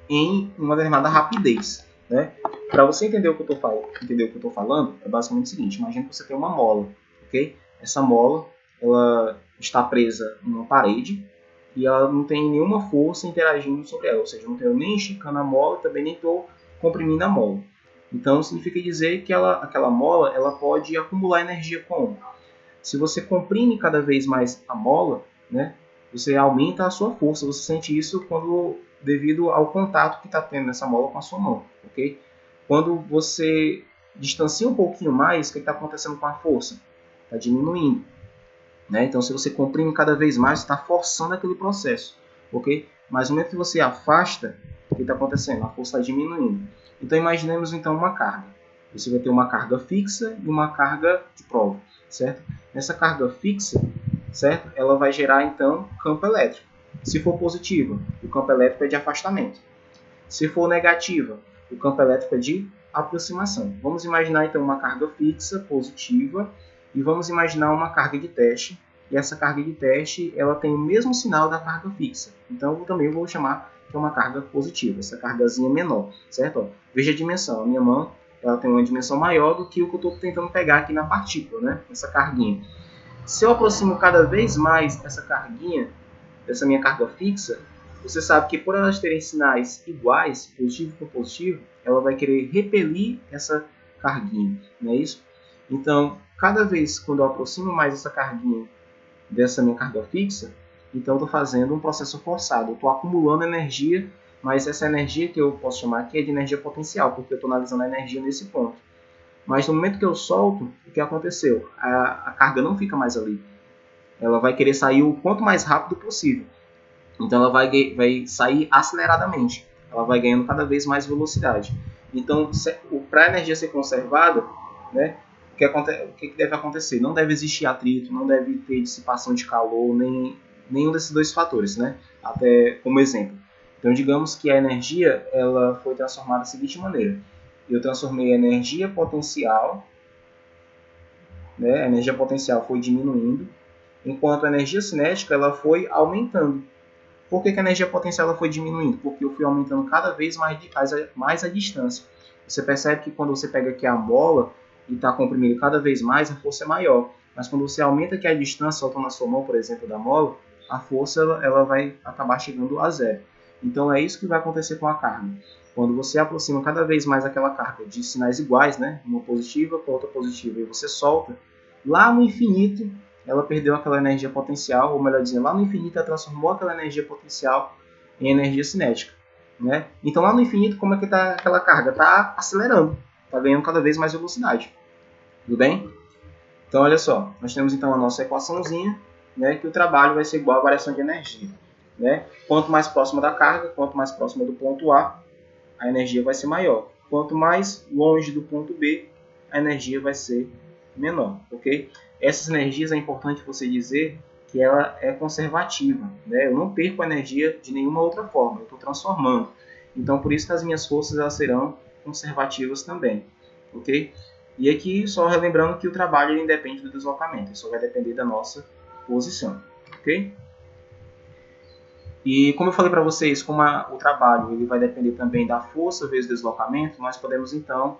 A: em uma determinada rapidez. Né? Para você entender o que eu estou falando, é basicamente o seguinte: imagine que você tem uma mola, ok? Essa mola ela está presa numa parede e ela não tem nenhuma força interagindo sobre ela, ou seja, eu não estou nem esticando a mola, também nem estou comprimindo a mola. Então significa dizer que aquela mola ela pode acumular energia como? Se você comprime cada vez mais a mola, né, você aumenta a sua força. Você sente isso devido ao contato que está tendo nessa mola com a sua mão. Okay? Quando você distancia um pouquinho mais, o que está acontecendo com a força? Está diminuindo. Né? Então, se você comprime cada vez mais, você está forçando aquele processo. Okay? Mas no momento que você afasta, o que está acontecendo? A força está diminuindo. Então, imaginemos então uma carga. Você vai ter uma carga fixa e uma carga de prova. Certo? Nessa carga fixa, certo? Ela vai gerar então campo elétrico. Se for positiva, o campo elétrico é de afastamento. Se for negativa, o campo elétrico é de aproximação. Vamos imaginar então uma carga fixa positiva e vamos imaginar uma carga de teste. E essa carga de teste ela tem o mesmo sinal da carga fixa. Então eu também vou chamar que é uma carga positiva, essa cargazinha menor, certo? Ó, veja a dimensão. A minha mão ela tem uma dimensão maior do que o que eu estou tentando pegar aqui na partícula, né? Essa carguinha. Se eu aproximo cada vez mais essa carguinha, dessa minha carga fixa, você sabe que por elas terem sinais iguais, positivo com positivo, ela vai querer repelir essa carguinha, não é isso? Então, cada vez quando eu aproximo mais essa carguinha dessa minha carga fixa, então eu estou fazendo um processo forçado, eu estou acumulando energia, mas essa energia que eu posso chamar aqui é de energia potencial, porque eu estou analisando a energia nesse ponto. Mas no momento que eu solto, o que aconteceu? A carga não fica mais ali. Ela vai querer sair o quanto mais rápido possível. Então ela vai sair aceleradamente. Ela vai ganhando cada vez mais velocidade. Então, para a energia ser conservada, né, o que deve acontecer? Não deve existir atrito, não deve ter dissipação de calor, nenhum desses dois fatores, né? Até como exemplo. Então, digamos que a energia ela foi transformada da seguinte maneira. Eu transformei a energia potencial, né? A energia potencial foi diminuindo, enquanto a energia cinética ela foi aumentando. Por que a energia potencial ela foi diminuindo? Porque eu fui aumentando cada vez mais a distância. Você percebe que quando você pega aqui a mola e está comprimindo cada vez mais, a força é maior. Mas quando você aumenta aqui a distância, soltando na sua mão, por exemplo, da mola, a força ela vai acabar chegando a zero. Então é isso que vai acontecer com a carga. Quando você aproxima cada vez mais aquela carga de sinais iguais, né, uma positiva com outra positiva, e você solta, lá no infinito ela perdeu aquela energia potencial, ou melhor dizendo, lá no infinito ela transformou aquela energia potencial em energia cinética. Né? Então lá no infinito, como é que está aquela carga? Está acelerando, está ganhando cada vez mais velocidade. Tudo bem? Então olha só, nós temos então a nossa equaçãozinha, né, que o trabalho vai ser igual à variação de energia. Né? Quanto mais próxima da carga, quanto mais próxima do ponto A energia vai ser maior. Quanto mais longe do ponto B, a energia vai ser menor, ok? Essas energias é importante você dizer que ela é conservativa, né? Eu não perco a energia de nenhuma outra forma, eu estou transformando. Então, por isso que as minhas forças elas serão conservativas também, ok? E aqui, só relembrando que o trabalho ele independe do deslocamento, isso vai depender da nossa posição, ok? E como eu falei para vocês, como o trabalho ele vai depender também da força vezes deslocamento, nós podemos então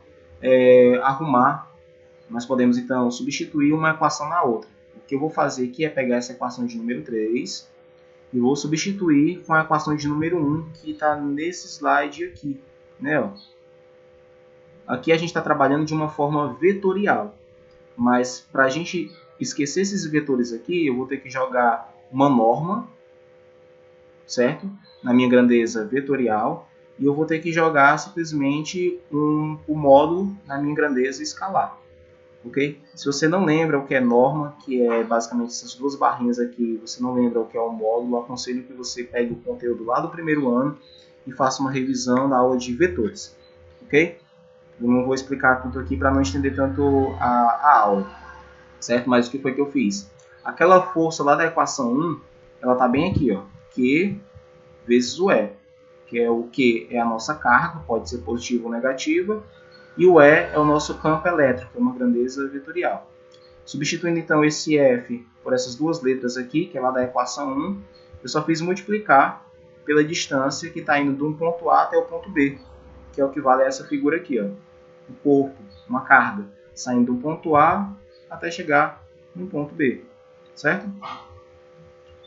A: nós podemos então substituir uma equação na outra. O que eu vou fazer aqui é pegar essa equação de número 3 e vou substituir com a equação de número 1 que está nesse slide aqui. Né? Aqui a gente está trabalhando de uma forma vetorial, mas para a gente esquecer esses vetores aqui, eu vou ter que jogar uma norma, certo? Na minha grandeza vetorial, e eu vou ter que jogar simplesmente o módulo na minha grandeza escalar. Okay? Se você não lembra o que é norma, que é basicamente essas duas barrinhas aqui, você não lembra o que é um módulo, eu aconselho que você pegue o conteúdo lá do primeiro ano e faça uma revisão da aula de vetores. Okay? Eu não vou explicar tudo aqui para não estender tanto a aula, certo? Mas o que foi que eu fiz? Aquela força lá da equação 1, ela está bem aqui, ó, Q vezes o E, que é o Q é a nossa carga, pode ser positiva ou negativa, e o E é o nosso campo elétrico, é uma grandeza vetorial. Substituindo então esse F por essas duas letras aqui, que é lá da equação 1, eu só fiz multiplicar pela distância que está indo de um ponto A até o ponto B, que é o que vale essa figura aqui, ó. Um corpo, uma carga, saindo do ponto A até chegar no ponto B, certo?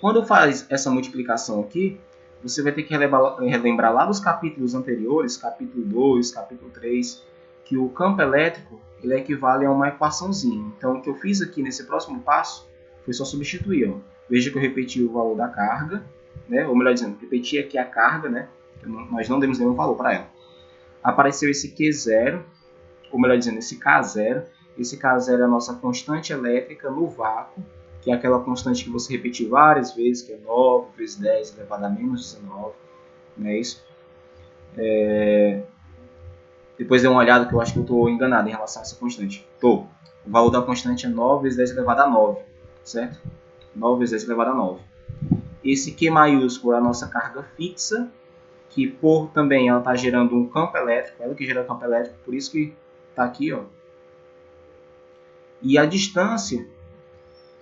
A: Quando faz essa multiplicação aqui, você vai ter que relembrar lá dos capítulos anteriores, capítulo 2, capítulo 3, que o campo elétrico ele equivale a uma equaçãozinha. Então, o que eu fiz aqui nesse próximo passo foi só substituir. Ó. Veja que eu repeti o valor da carga, né? Ou melhor dizendo, repeti aqui a carga, né? Nós não demos nenhum valor para ela. Apareceu esse Q0, ou melhor dizendo, esse K0. Esse K0 é a nossa constante elétrica no vácuo, que é aquela constante que você repetiu várias vezes, que é 9 vezes 10 elevado a menos 19, não é isso? Depois dê uma olhada que eu acho que eu estou enganado em relação a essa constante. O valor da constante é 9 vezes 10 elevado a 9, certo? 9 vezes 10 elevado a 9. Esse Q maiúsculo é a nossa carga fixa, que por também ela está gerando um campo elétrico, ela que gera campo elétrico, por isso que está aqui, ó. E a distância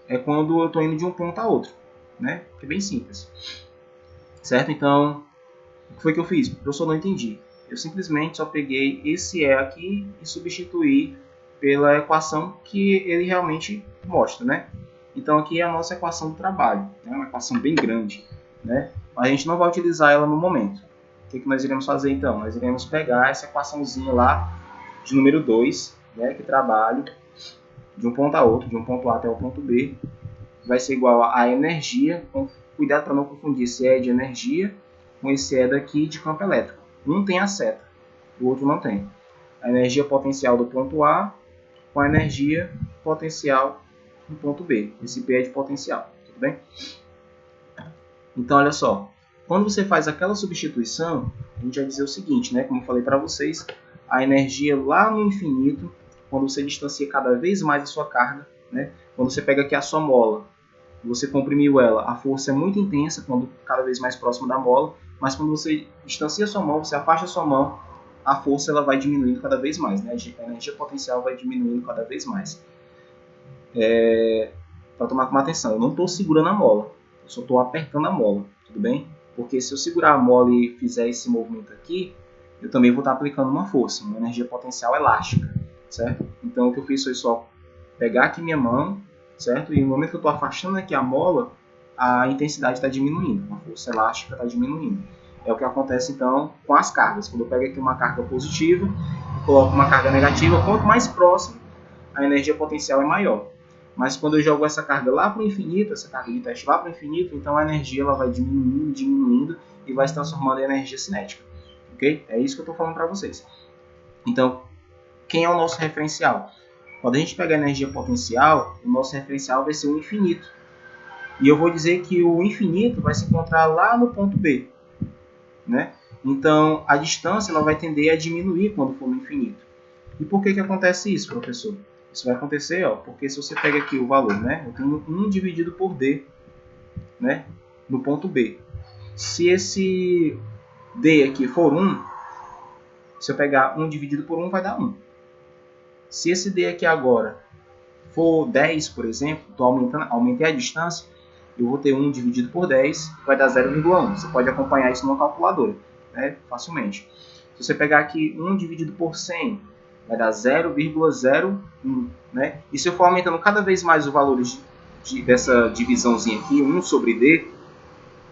A: é quando eu estou indo de um ponto a outro, né? Que é bem simples. Certo? Então, o que foi que eu fiz? Eu só não entendi. Eu simplesmente só peguei esse E aqui e substituí pela equação que ele realmente mostra, né? Então, aqui é a nossa equação do trabalho. É uma equação bem grande, né? Mas a gente não vai utilizar ela no momento. O que nós iremos fazer, então? Nós iremos pegar essa equaçãozinha lá de número 2, né? Que trabalho de um ponto a outro, de um ponto A até o ponto B, vai ser igual a energia, cuidado para não confundir esse E de energia com esse E daqui de campo elétrico. Um tem a seta, o outro não tem. A energia potencial do ponto A com a energia potencial do ponto B. Esse P é de potencial, tudo bem? Então, olha só, quando você faz aquela substituição, a gente vai dizer o seguinte, né? Como eu falei para vocês, a energia lá no infinito, quando você distancia cada vez mais a sua carga, né? Quando você pega aqui a sua mola, você comprimiu ela, a força é muito intensa quando cada vez mais próximo da mola, mas quando você distancia a sua mão, você afasta a sua mão, a força ela vai diminuindo cada vez mais, né? A energia potencial vai diminuindo cada vez mais. Para tomar com atenção, eu não estou segurando a mola, eu só estou apertando a mola, tudo bem? Porque se eu segurar a mola e fizer esse movimento aqui, eu também vou estar aplicando uma força, uma energia potencial elástica, certo? Então o que eu fiz foi só pegar aqui minha mão, certo? E no momento que eu estou afastando aqui a mola, a intensidade está diminuindo, a força elástica está diminuindo. É o que acontece então com as cargas. Quando eu pego aqui uma carga positiva e coloco uma carga negativa, quanto mais próximo, a energia potencial é maior. Mas quando eu jogo essa carga lá para o infinito, essa carga de teste lá para o infinito, então a energia ela vai diminuindo, diminuindo e vai se transformando em energia cinética. Ok? É isso que eu estou falando para vocês. Então, quem é o nosso referencial? Quando a gente pega a energia potencial, o nosso referencial vai ser o infinito. E eu vou dizer que o infinito vai se encontrar lá no ponto B, né? Então, a distância ela vai tender a diminuir quando for no infinito. E por que acontece isso, professor? Isso vai acontecer, porque se você pega aqui o valor, né? Eu tenho 1 dividido por D, né? No ponto B. Se esse D aqui for 1, se eu pegar 1 dividido por 1, vai dar 1. Se esse D aqui agora for 10, por exemplo, aumentei a distância, eu vou ter 1 dividido por 10, vai dar 0,1. Você pode acompanhar isso numa calculadora, né? Facilmente. Se você pegar aqui 1 dividido por 100, vai dar 0,01. Né? E se eu for aumentando cada vez mais os valores dessa divisãozinha aqui, 1 sobre D,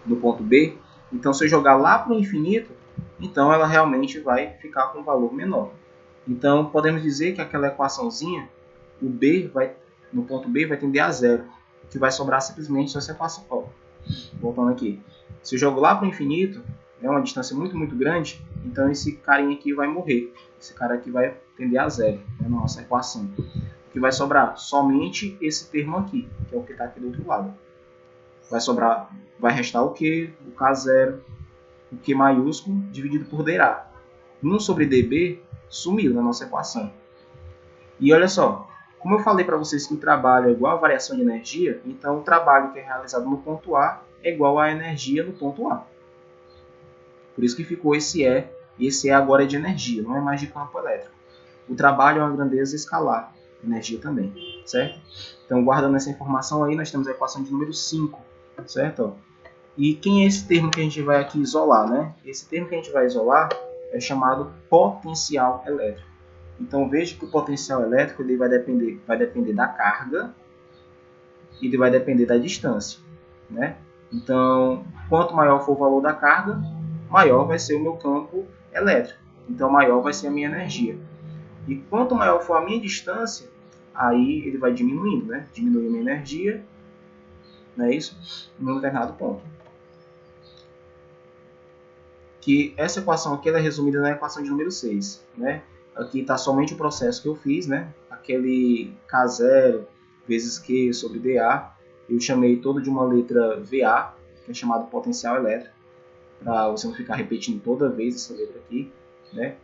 A: no ponto B, então se eu jogar lá para o infinito, então ela realmente vai ficar com um valor menor. Então podemos dizer que aquela equaçãozinha, o B no ponto B vai tender a 0, o que vai sobrar simplesmente essa equação. Voltando aqui, se eu jogo lá para o infinito, é uma distância muito, muito grande, então esse carinha aqui vai morrer. Esse cara aqui vai tender a 0, né, na nossa equação. O que vai sobrar? Somente esse termo aqui, que é o que está aqui do outro lado. Vai restar o Q, o K0, o Q maiúsculo, dividido por dA. 1 sobre dB sumiu na nossa equação. E olha só, como eu falei para vocês que o trabalho é igual à variação de energia, então o trabalho que é realizado no ponto A é igual à energia no ponto A. Por isso que ficou esse E, e esse E agora é de energia, não é mais de campo elétrico. O trabalho é uma grandeza escalar, energia também, certo? Então, guardando essa informação aí, nós temos a equação de número 5, certo? E quem é esse termo que a gente vai aqui isolar, né? Esse termo que a gente vai isolar é chamado potencial elétrico. Então, veja que o potencial elétrico ele vai depender da carga e ele vai depender da distância, né? Então, quanto maior for o valor da carga, maior vai ser o meu campo elétrico. Então, maior vai ser a minha energia. E quanto maior for a minha distância, aí ele vai diminuindo, né? Diminui a minha energia, não é isso? Num determinado ponto. Que essa equação aqui ela é resumida na equação de número 6, né? Aqui está somente o processo que eu fiz, né? Aquele K0 vezes Q sobre dA, eu chamei todo de uma letra VA, que é chamado potencial elétrico, para você não ficar repetindo toda vez essa letra aqui, né?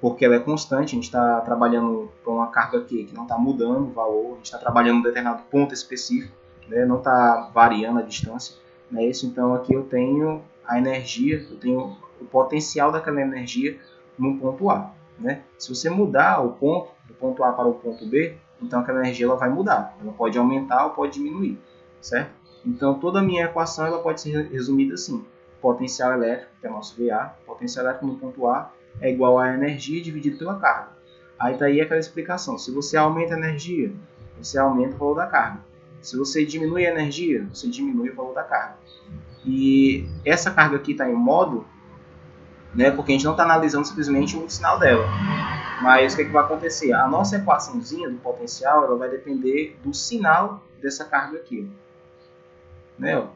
A: Porque ela é constante, a gente está trabalhando com uma carga aqui que não está mudando o valor, a gente está trabalhando em um determinado ponto específico, né? Não está variando a distância, não é isso? Então aqui eu tenho a energia, eu tenho o potencial daquela energia no ponto A, né? Se você mudar o ponto, do ponto A para o ponto B, então aquela energia ela vai mudar, ela pode aumentar ou pode diminuir, certo? Então toda a minha equação ela pode ser resumida assim: potencial elétrico, que é o nosso VA, potencial elétrico no ponto A é igual a energia dividido pela carga. Aí está aí aquela explicação: se você aumenta a energia, você aumenta o valor da carga. Se você diminui a energia, você diminui o valor da carga. E essa carga aqui está em módulo, né, porque a gente não está analisando simplesmente o sinal dela. Mas o que vai acontecer? A nossa equaçãozinha do potencial ela vai depender do sinal dessa carga aqui. Né?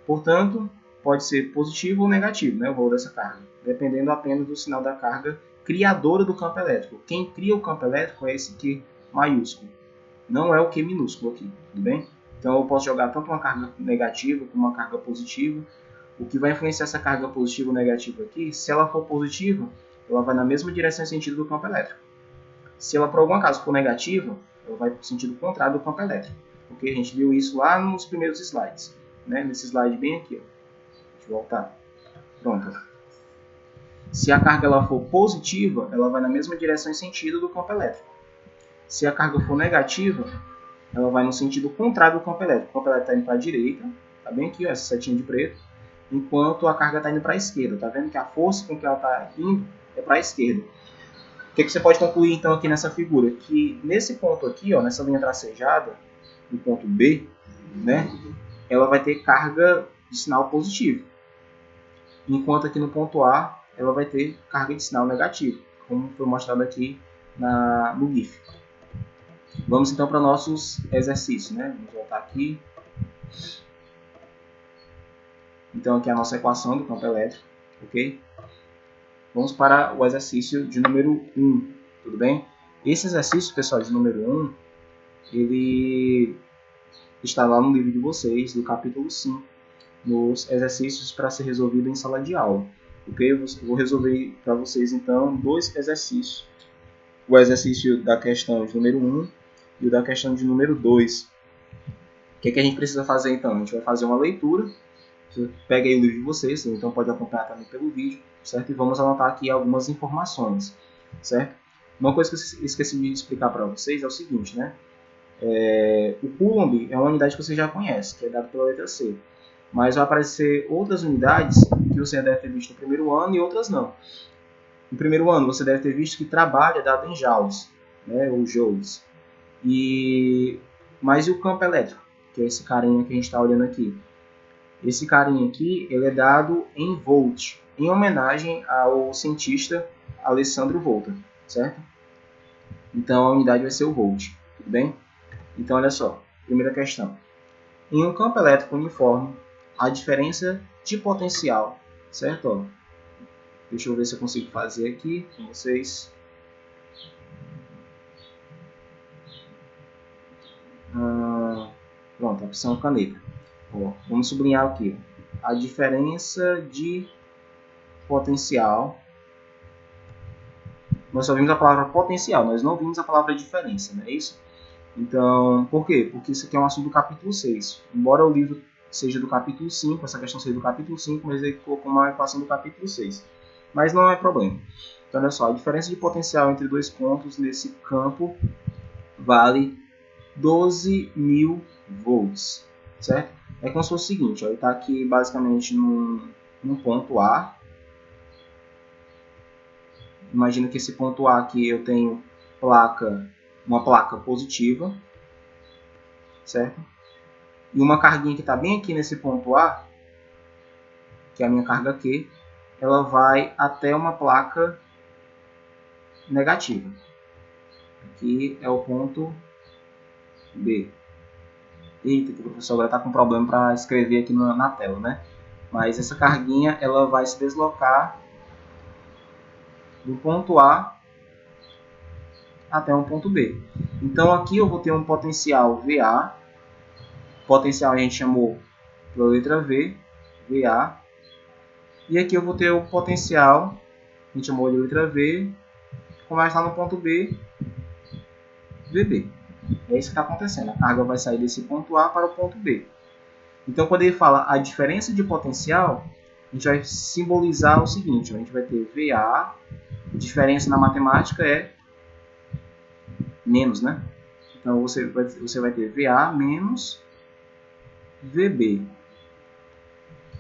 A: Portanto, pode ser positivo ou negativo, né, o valor dessa carga, dependendo apenas do sinal da carga criadora do campo elétrico. Quem cria o campo elétrico é esse Q maiúsculo, não é o Q minúsculo aqui, tudo bem? Então eu posso jogar tanto uma carga negativa como uma carga positiva. O que vai influenciar essa carga positiva ou negativa aqui, se ela for positiva, ela vai na mesma direção e sentido do campo elétrico. Se ela por algum acaso for negativa, ela vai no sentido contrário do campo elétrico. Porque a gente viu isso lá nos primeiros slides, né? Nesse slide bem aqui, ó. Deixa eu voltar. Pronto. Se a carga ela for positiva, ela vai na mesma direção e sentido do campo elétrico. Se a carga for negativa, ela vai no sentido contrário do campo elétrico. O campo elétrico está indo para a direita, tá bem aqui, ó, essa setinha de preto. enquanto a carga está indo para a esquerda. Tá vendo que a força com que ela está indo é para a esquerda. O que você pode concluir então aqui nessa figura? Que nesse ponto aqui, ó, nessa linha tracejada, no ponto B, né, ela vai ter carga de sinal positivo. Enquanto aqui no ponto A, ela vai ter carga de sinal negativo, como foi mostrado aqui no GIF. Vamos então para nossos exercícios, né? Vamos voltar aqui. Então aqui é a nossa equação do campo elétrico, ok? Vamos para o exercício de número 1, tudo bem? Esse exercício, pessoal, de número 1, ele está lá no livro de vocês, do capítulo 5, nos exercícios para ser resolvido em sala de aula. Ok? Eu vou resolver para vocês, então, 2 exercícios. O exercício da questão de número 1 e o da questão de número 2. O que a gente precisa fazer, então? A gente vai fazer uma leitura. Você pega aí o livro de vocês, então pode acompanhar também pelo vídeo, certo? E vamos anotar aqui algumas informações, certo? Uma coisa que eu esqueci de explicar para vocês é o seguinte, né? O Coulomb é uma unidade que você já conhece, que é dado pela letra C. Mas vai aparecer outras unidades que você deve ter visto no primeiro ano e outras não. No primeiro ano você deve ter visto que trabalho é dado em joules, né? Ou joules. Mas e o campo elétrico, que é esse carinha que a gente está olhando aqui? Esse carinha aqui, ele é dado em volt, em homenagem ao cientista Alessandro Volta, certo? Então a unidade vai ser o volt, tudo bem? Então olha só, primeira questão. Em um campo elétrico uniforme, a diferença de potencial, certo? Ó, deixa eu ver se eu consigo fazer aqui com vocês. Pronto, a opção caneta. Ó, vamos sublinhar aqui. A diferença de potencial. Nós só vimos a palavra potencial, nós não vimos a palavra diferença, não é isso? Então, por quê? Porque isso aqui é um assunto do capítulo 6. Embora o livro seja do capítulo 5, essa questão seja do capítulo 5, mas ele colocou uma equação do capítulo 6. Mas não é problema. Então, olha só, a diferença de potencial entre dois pontos nesse campo vale 12.000 volts, certo? É como se fosse o seguinte, ó, ele está aqui basicamente num ponto A. Imagina que esse ponto A aqui eu tenho uma placa positiva, certo? E uma carguinha que está bem aqui nesse ponto A, que é a minha carga Q, ela vai até uma placa negativa. Aqui é o ponto B. Eita, que o professor agora está com problema para escrever aqui na tela, né? Mas essa carguinha ela vai se deslocar do ponto A até um ponto B. Então aqui eu vou ter um potencial VA. Potencial a gente chamou pela letra V, VA. E aqui eu vou ter o potencial, a gente chamou de letra V, começa lá no ponto B, VB. É isso que está acontecendo. A carga vai sair desse ponto A para o ponto B. Então, quando ele fala a diferença de potencial, a gente vai simbolizar o seguinte. A gente vai ter VA, diferença na matemática é menos, né? Então, você vai ter VA menos VB.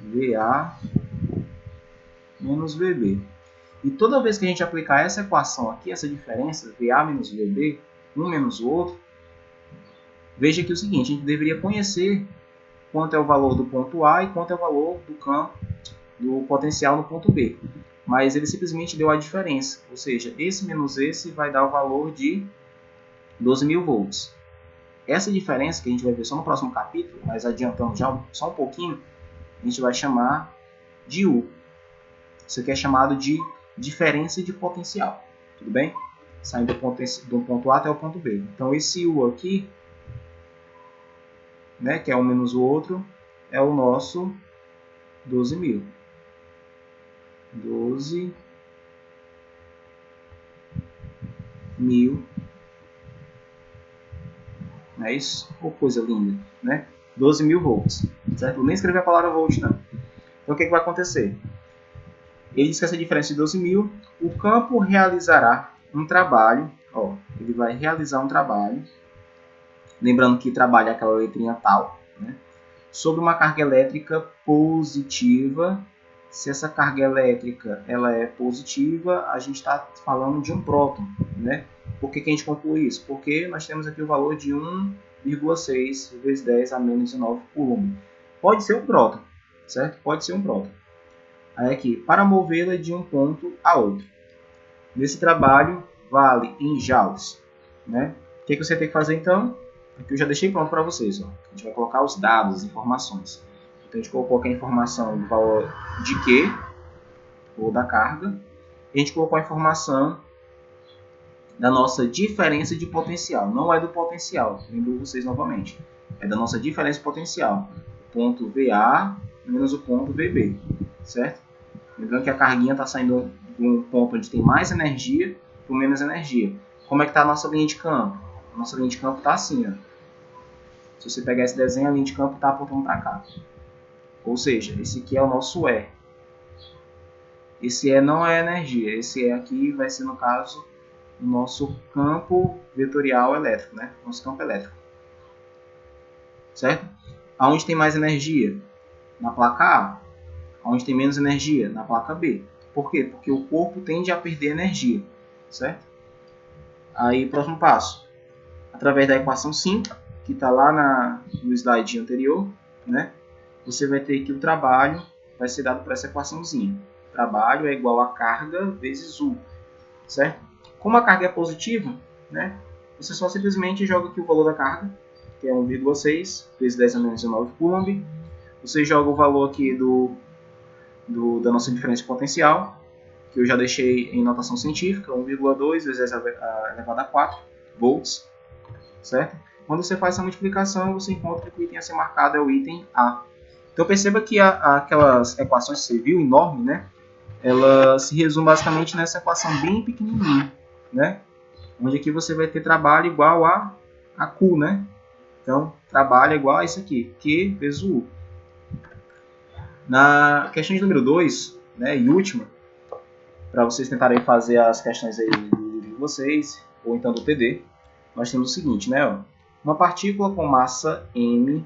A: VA menos VB. E toda vez que a gente aplicar essa equação aqui, essa diferença, VA menos VB, um menos o outro, veja aqui o seguinte, a gente deveria conhecer quanto é o valor do ponto A e quanto é o valor do campo, do potencial no ponto B. Mas ele simplesmente deu a diferença, ou seja, esse menos esse vai dar o valor de 12.000 volts. Essa diferença, que a gente vai ver só no próximo capítulo, mas adiantando já só um pouquinho, a gente vai chamar de U. Isso aqui é chamado de diferença de potencial, tudo bem? Saindo do ponto A até o ponto B. Então esse U aqui, né, que é um menos o outro, é o nosso 12.000. 12.000. Não é isso? Oh, coisa linda, né? 12.000 volts, certo? Eu nem escrevi a palavra volt, não. Então o que vai acontecer? Ele diz que essa diferença de 12.000, o campo realizará um trabalho, ó, ele vai realizar um trabalho, lembrando que trabalho é aquela letrinha tal, né? sobre uma carga elétrica positiva. Se essa carga elétrica ela é positiva, a gente está falando de um próton, né? Por que a gente conclui isso? Porque nós temos aqui o valor de 1,6 vezes 10 a menos 19 coulomb. Pode ser um próton, certo? Pode ser um próton. Aí aqui, para movê-la de um ponto a outro. Nesse trabalho, vale em joules, né? O que você tem que fazer então? Aqui eu já deixei pronto para vocês. Ó. A gente vai colocar os dados, as informações. Então a gente colocou aqui a informação do valor de Q, ou da carga. E a gente colocou a informação da nossa diferença de potencial. Não é do potencial, lembro vocês novamente. É da nossa diferença de potencial. O ponto VA menos o ponto VB, certo? Lembrando que a carguinha está saindo de um ponto onde tem mais energia para menos energia. Como é que está a nossa linha de campo? A nossa linha de campo está assim, ó. Se você pegar esse desenho, a linha de campo está apontando para cá. Ou seja, esse aqui é o nosso E. Esse E não é energia. Esse E aqui vai ser, no caso, o nosso campo vetorial elétrico, né? Nosso campo elétrico. Certo? Aonde tem mais energia? Na placa A. Aonde tem menos energia? Na placa B. Por quê? Porque o corpo tende a perder energia. Certo? Aí, próximo passo. Através da equação 5, que está lá no slide anterior, né? Você vai ter que o trabalho vai ser dado por essa equaçãozinha. Trabalho é igual a carga vezes U, certo? Como a carga é positiva, né? Você só simplesmente joga aqui o valor da carga, que é 1,6 vezes 10 a menos 19 coulomb. Você joga o valor aqui da nossa diferença de potencial, que eu já deixei em notação científica, 1,2 vezes 10 elevado a 4 volts, certo? Quando você faz essa multiplicação, você encontra que o item a ser marcado é o item A. Então perceba que aquelas equações que você viu, enorme, né? Ela se resume basicamente nessa equação bem pequenininha, né? Onde aqui você vai ter trabalho igual a Q, né? Então, trabalho é igual a isso aqui, Q vezes U. Na questão de número 2, né, e última, para vocês tentarem fazer as questões aí de vocês, ou então do TD, nós temos o seguinte, né? Ó, uma partícula com massa M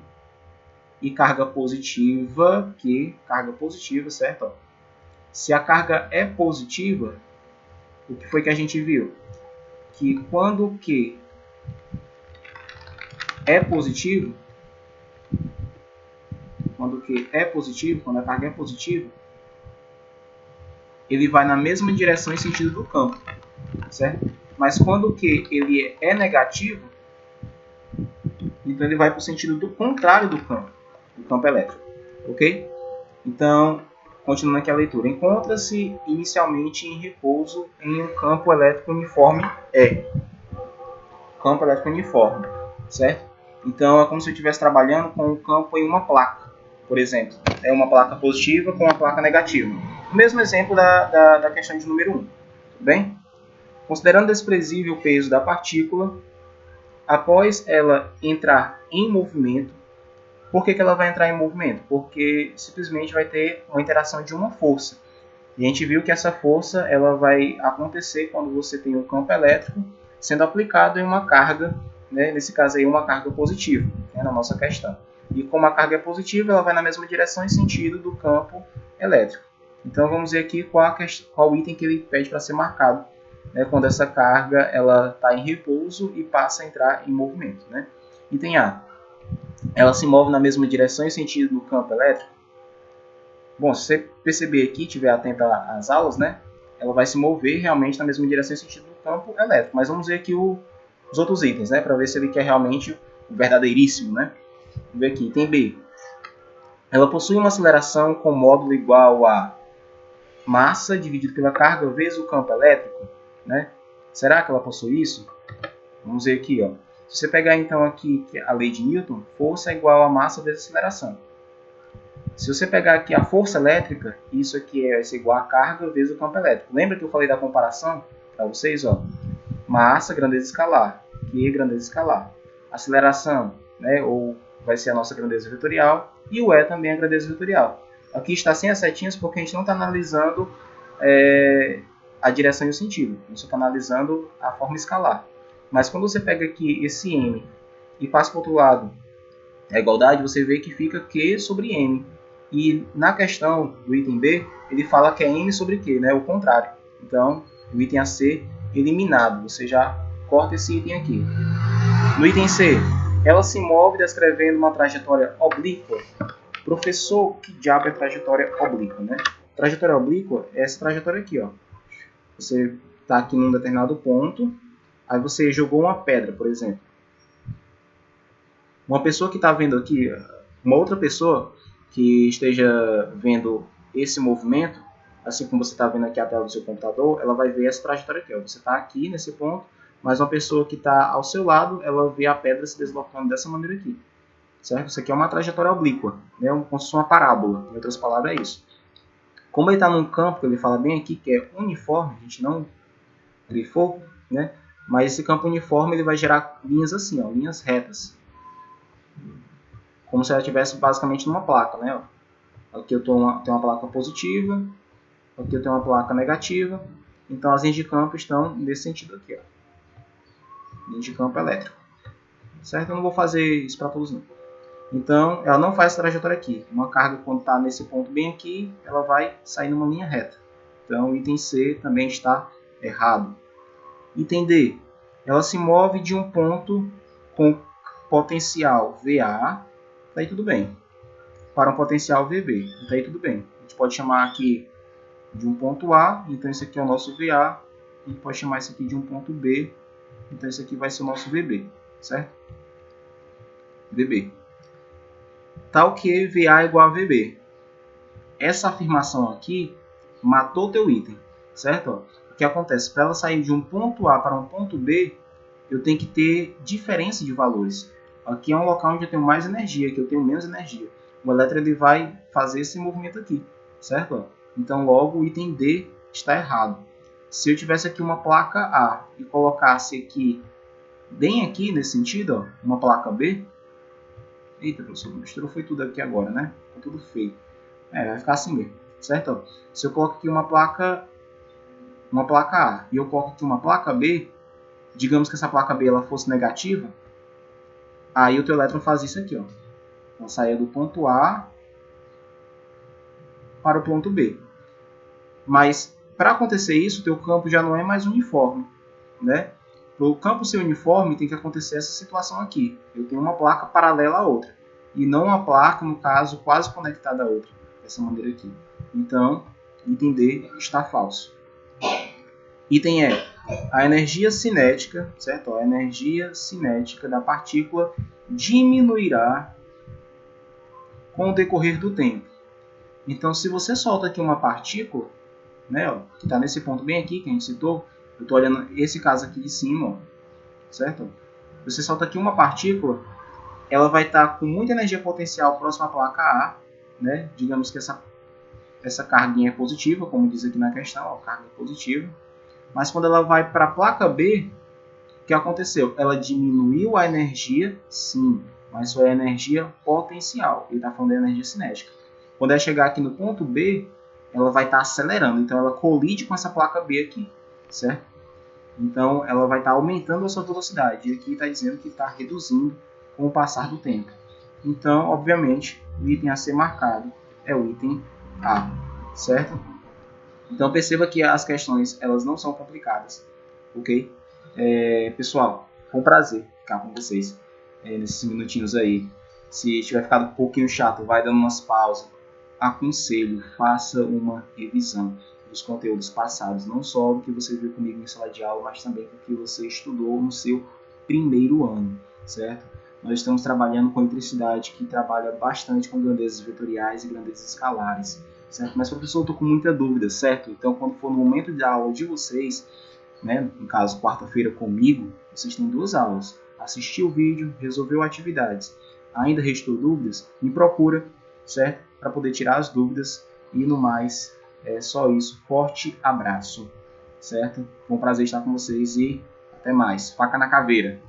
A: e carga positiva, carga positiva, certo? Ó. Se a carga é positiva, o que foi que a gente viu? Que quando Q é positivo, quando a carga é positiva, ele vai na mesma direção em sentido do campo, certo? Mas quando Q ele é negativo, então ele vai para o sentido do contrário do campo elétrico, ok? Então, continuando aqui a leitura, encontra-se inicialmente em repouso em um campo elétrico uniforme E. Campo elétrico uniforme, certo? Então, é como se eu estivesse trabalhando com um campo em uma placa, por exemplo. É uma placa positiva com uma placa negativa. O mesmo exemplo da questão de número 1. Tudo bem? Considerando desprezível o peso da partícula, após ela entrar em movimento, por que ela vai entrar em movimento? Porque simplesmente vai ter uma interação de uma força. E a gente viu que essa força ela vai acontecer quando você tem um campo elétrico sendo aplicado em uma carga, né? Nesse caso aí uma carga positiva, né? Na nossa questão. E como a carga é positiva, ela vai na mesma direção e sentido do campo elétrico. Então vamos ver aqui qual item que ele pede para ser marcado, né? Quando essa carga ela está em repouso e passa a entrar em movimento, né? Item A. Ela se move na mesma direção e sentido do campo elétrico? Bom, se você perceber aqui, estiver atento às aulas, né, ela vai se mover realmente na mesma direção e sentido do campo elétrico. Mas vamos ver aqui os outros itens, né, para ver se ele quer realmente o verdadeiríssimo, né. Vamos ver aqui, item B. Ela possui uma aceleração com módulo igual a massa dividido pela carga vezes o campo elétrico, né. Será que ela possui isso? Vamos ver aqui, ó. Se você pegar então aqui a lei de Newton, força é igual a massa vezes aceleração. Se você pegar aqui a força elétrica, isso aqui vai ser igual a carga vezes o campo elétrico. Lembra que eu falei da comparação para vocês? Ó? Massa, grandeza escalar. Q, grandeza escalar. Aceleração, né? Ou vai ser a nossa grandeza vetorial. E o E também é a grandeza vetorial. Aqui está sem as setinhas porque a gente não está analisando a direção e o sentido. A gente está analisando a forma escalar. Mas quando você pega aqui esse M e passa para o outro lado A igualdade você vê que fica Q sobre M. E na questão do item B, ele fala que é M sobre Q, né? O contrário. Então, o item a ser eliminado. Você já corta esse item aqui. No item C, ela se move descrevendo uma trajetória oblíqua. Professor, que diabo é trajetória oblíqua, né? Trajetória oblíqua é essa trajetória aqui, ó. Você está aqui num determinado ponto, aí você jogou uma pedra, por exemplo. Uma pessoa que está vendo aqui, uma outra pessoa que esteja vendo esse movimento, assim como você está vendo aqui a tela do seu computador, ela vai ver essa trajetória aqui. Ó. Você está aqui nesse ponto, mas uma pessoa que está ao seu lado, ela vê a pedra se deslocando dessa maneira aqui. Certo? Isso aqui é uma trajetória oblíqua, né? Como se fosse uma parábola. Em outras palavras, é isso. Como ele está num campo, ele fala bem aqui que é uniforme, a gente não grifou, né? Mas esse campo uniforme ele vai gerar linhas assim, ó, linhas retas. Como se ela estivesse basicamente numa placa, né? Aqui eu tenho uma placa positiva, aqui eu tenho uma placa negativa. Então as linhas de campo estão nesse sentido aqui, ó. Linhas de campo elétrico. Certo? Eu não vou fazer isso para todos não. Então ela não faz essa trajetória aqui. Uma carga quando está nesse ponto bem aqui, ela vai sair numa linha reta. Então o item C também está errado. Item D. Ela se move de um ponto com potencial VA, tá aí tudo bem, para um potencial VB, tá aí tudo bem. A gente pode chamar aqui de um ponto A, então esse aqui é o nosso VA. A gente pode chamar esse aqui de um ponto B, então esse aqui vai ser o nosso VB, certo? VB. Tal que VA igual a VB. Essa afirmação aqui matou teu item, certo? O que acontece? Para ela sair de um ponto A para um ponto B, eu tenho que ter diferença de valores. Aqui é um local onde eu tenho mais energia, aqui eu tenho menos energia. O elétron ele vai fazer esse movimento aqui, certo? Então logo o item D está errado. Se eu tivesse aqui uma placa A e colocasse aqui, bem aqui nesse sentido, ó, uma placa B. Eita, professor, misturou foi tudo aqui agora, né? Ficou tudo feio. Vai ficar assim mesmo, certo? Se eu coloco aqui uma placa A e eu coloco aqui uma placa B, digamos que essa placa B ela fosse negativa, aí o teu elétron faz isso aqui, ó. Então saia do ponto A para o ponto B. Mas para acontecer isso, o teu campo já não é mais uniforme, né? Para o campo ser uniforme, tem que acontecer essa situação aqui. Eu tenho uma placa paralela à outra e não uma placa, no caso, quase conectada à outra, dessa maneira aqui. Então, item D está falso. Item E, a energia cinética, certo? A energia cinética da partícula diminuirá com o decorrer do tempo. Então, se você solta aqui uma partícula, né, ó, que está nesse ponto bem aqui que a gente citou, eu estou olhando esse caso aqui de cima, ó, certo? Você solta aqui uma partícula, ela vai estar com muita energia potencial próxima à placa A, né? Digamos que essa carguinha é positiva, como diz aqui na questão, ó, carga positiva. Mas quando ela vai para a placa B, o que aconteceu? Ela diminuiu a energia, sim, mas foi a energia potencial. Ele está falando da energia cinética. Quando ela chegar aqui no ponto B, ela vai estar acelerando. Então ela colide com essa placa B aqui, certo? Então ela vai estar aumentando a sua velocidade. E aqui está dizendo que está reduzindo com o passar do tempo. Então, obviamente, o item a ser marcado é o item A, certo? Então perceba que as questões elas não são complicadas, ok? Pessoal, foi um prazer ficar com vocês nesses minutinhos aí. Se tiver ficado um pouquinho chato, vai dando umas pausas. Aconselho, faça uma revisão dos conteúdos passados, não só o que você viu comigo em sala de aula, mas também o que você estudou no seu primeiro ano, certo? Nós estamos trabalhando com eletricidade, que trabalha bastante com grandezas vetoriais e grandezas escalares, certo? Mas, professor, eu estou com muita dúvida, certo? Então, quando for no momento de aula de vocês, né, no caso, quarta-feira comigo, vocês têm 2 aulas. Assistir o vídeo, resolveu atividades. Ainda restou dúvidas? Me procura, certo? Para poder tirar as dúvidas. E no mais, é só isso. Forte abraço, certo? Foi um prazer estar com vocês e até mais. Faca na caveira.